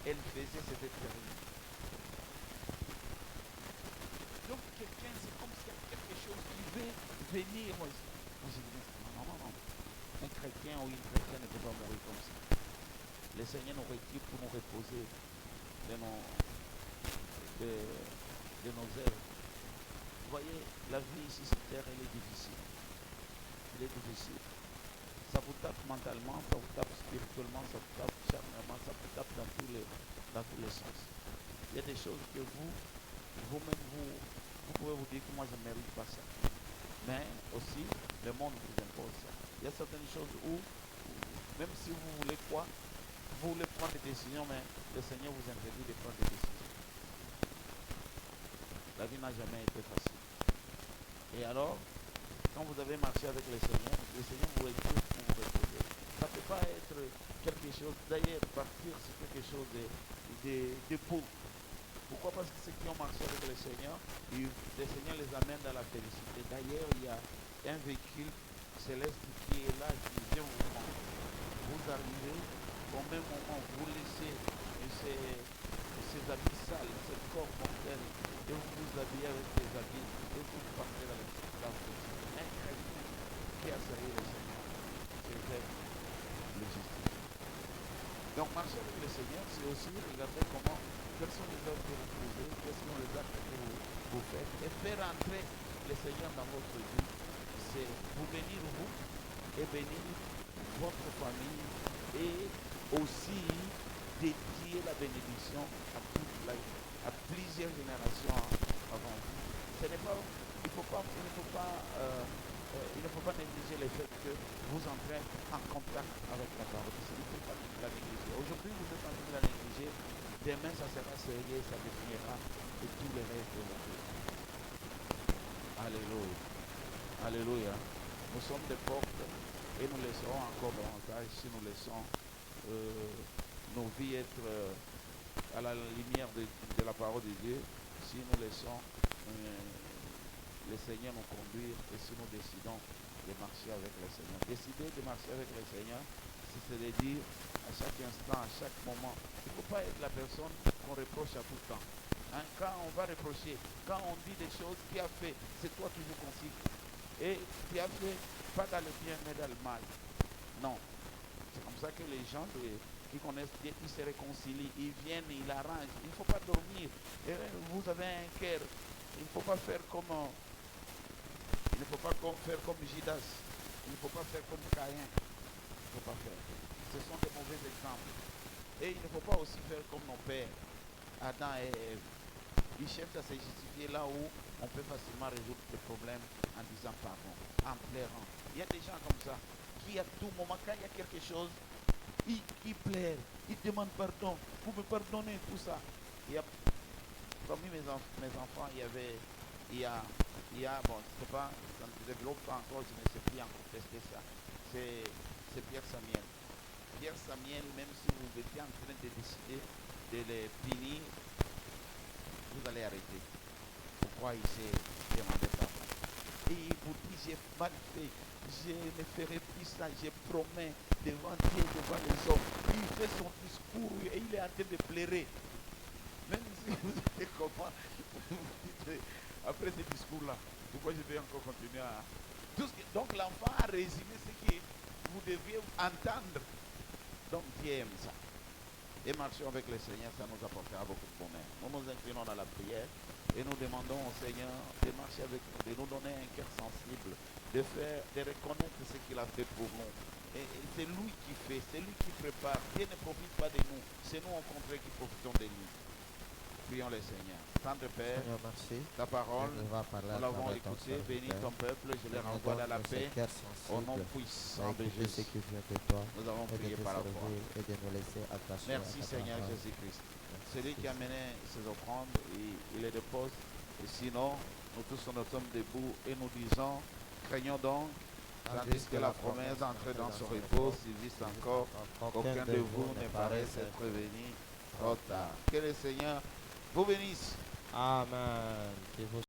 elle faisait, c'était terrible. Donc quelqu'un, c'est comme s'il y a quelque chose qui veut venir. Moi, je dis, non. Un chrétien ou une chrétienne ne peut pas mourir comme ça. Le Seigneur nous retire pour nous reposer de nos œuvres. Vous voyez, la vie ici sur terre, elle est difficile. Elle est difficile. Ça vous tape mentalement, ça vous tape spirituellement, ça vous tape charnellement, ça vous tape dans tous les sens. Il y a des choses que vous-même, vous pouvez vous dire que moi je ne mérite pas ça. Mais aussi, le monde vous impose ça. Il y a certaines choses où, même si vous voulez quoi, vous voulez prendre des décisions, mais le Seigneur vous interdit de prendre des décisions. La vie n'a jamais été facile. Et alors, quand vous avez marché avec le Seigneur vous retire pour vous reposer. Ça ne peut pas être quelque chose, d'ailleurs, partir c'est quelque chose de beau. Pourquoi? Parce que ceux qui ont marché avec le Seigneur les amène dans la félicité. D'ailleurs, il y a un véhicule céleste qui est là, qui vient vous prendre. Vous arrivez, au même moment, vous laissez ces habits sales, ce corps mortel, et vous vous habillez avec des habits, et vous partez dans la félicité. Un chrétien qui a servi le Seigneur, c'est le justice. Donc, marcher avec le Seigneur, c'est aussi regarder quelles sont les œuvres que vous posez, quels sont les actes que vous faites, et faire entrer le Seigneur dans votre vie. C'est vous bénir vous, et bénir votre famille, et aussi dédier la bénédiction à plusieurs générations avant vous. Il ne faut pas il ne faut pas négliger le fait que vous entrez en contact avec la parole. Il ne faut pas la négliger. Aujourd'hui, vous êtes en train de la négliger. Demain, ça sera sérieux, ça définira de tous les rêves de votre vie. Alléluia. Alléluia. Nous sommes des portes et nous laisserons encore davantage si nous laissons nos vies être à la lumière de la parole de Dieu, si nous laissons le Seigneur nous conduire et si nous décidons de marcher avec le Seigneur. Décider de marcher avec le Seigneur, c'est de dire à chaque instant, à chaque moment, il ne faut pas être la personne qu'on reproche à tout le temps. Hein, quand on va reprocher, quand on dit des choses, qui a fait, c'est toi toujours qu'on cite. Et qui a fait, pas dans le bien, mais dans le mal. Non. C'est comme ça que les gens qui connaissent Dieu, ils se réconcilient, ils viennent, ils arrangent. Il ne faut pas dormir. Et vous avez un cœur. Il ne faut pas faire comme Judas. Il ne faut pas faire comme Caïn. Il ne faut pas faire. Ce sont des mauvais exemples. Et il ne faut pas aussi faire comme nos pères, Adam et Ève. Ils cherchent à se justifier là où on peut facilement résoudre les problèmes en disant pardon, en pleurant. Il y a des gens comme ça qui à tout moment, quand il y a quelque chose, ils pleurent, ils demandent pardon, vous me pardonnez, tout ça. Parmi mes enfants, il y a bon, je ne sais pas, ça ne se développe pas encore, je ne sais plus encore tester ça. C'est Pierre Samuel. Pierre Samuel, même si vous étiez en train de décider de les punir, vous allez arrêter. Pourquoi il s'est demandé pardon? Et il vous dit, j'ai mal fait, je ne ferai plus ça, je promets devant Dieu, devant les hommes. Il fait son discours et il est en train de pleurer. Même si vous êtes comment, vous dites, après ce discours-là, pourquoi je vais encore continuer à... Donc l'enfant a résumé ce que vous deviez entendre. Donc Dieu aime ça. Et marcher avec le Seigneur, ça nous apportera beaucoup de bonheur. Nous nous inclinons dans la prière et nous demandons au Seigneur de marcher avec nous, de nous donner un cœur sensible, de reconnaître ce qu'il a fait pour nous. Et c'est lui qui fait, c'est lui qui prépare. Dieu ne profite pas de nous, c'est nous au contraire qui profitons de lui. Prions le Seigneur. Tendre Père, Seigneur, merci. ta parole, On va parler nous l'avons avec ton écouté, bénis serviteur. ton peuple, je les Donne-nous renvoie dans la donc paix, ce cœur au nom sensible puissant de d'écouter ce Jésus. qui vient de toi Nous avons et de prié te par la foi. servir et de nous laisser attacher Merci à ta Seigneur parole. Jésus-Christ. Merci, Celui qui a Jésus. mené ses offrandes, il les dépose. Et sinon, nous tous nous sommes debout et nous disons, craignons donc, tandis que la promesse d'entrer dans son repos subsiste encore, qu'aucun de vous ne paraisse être venu trop tard. Que le Seigneur vous bénisse. Amen. Que vous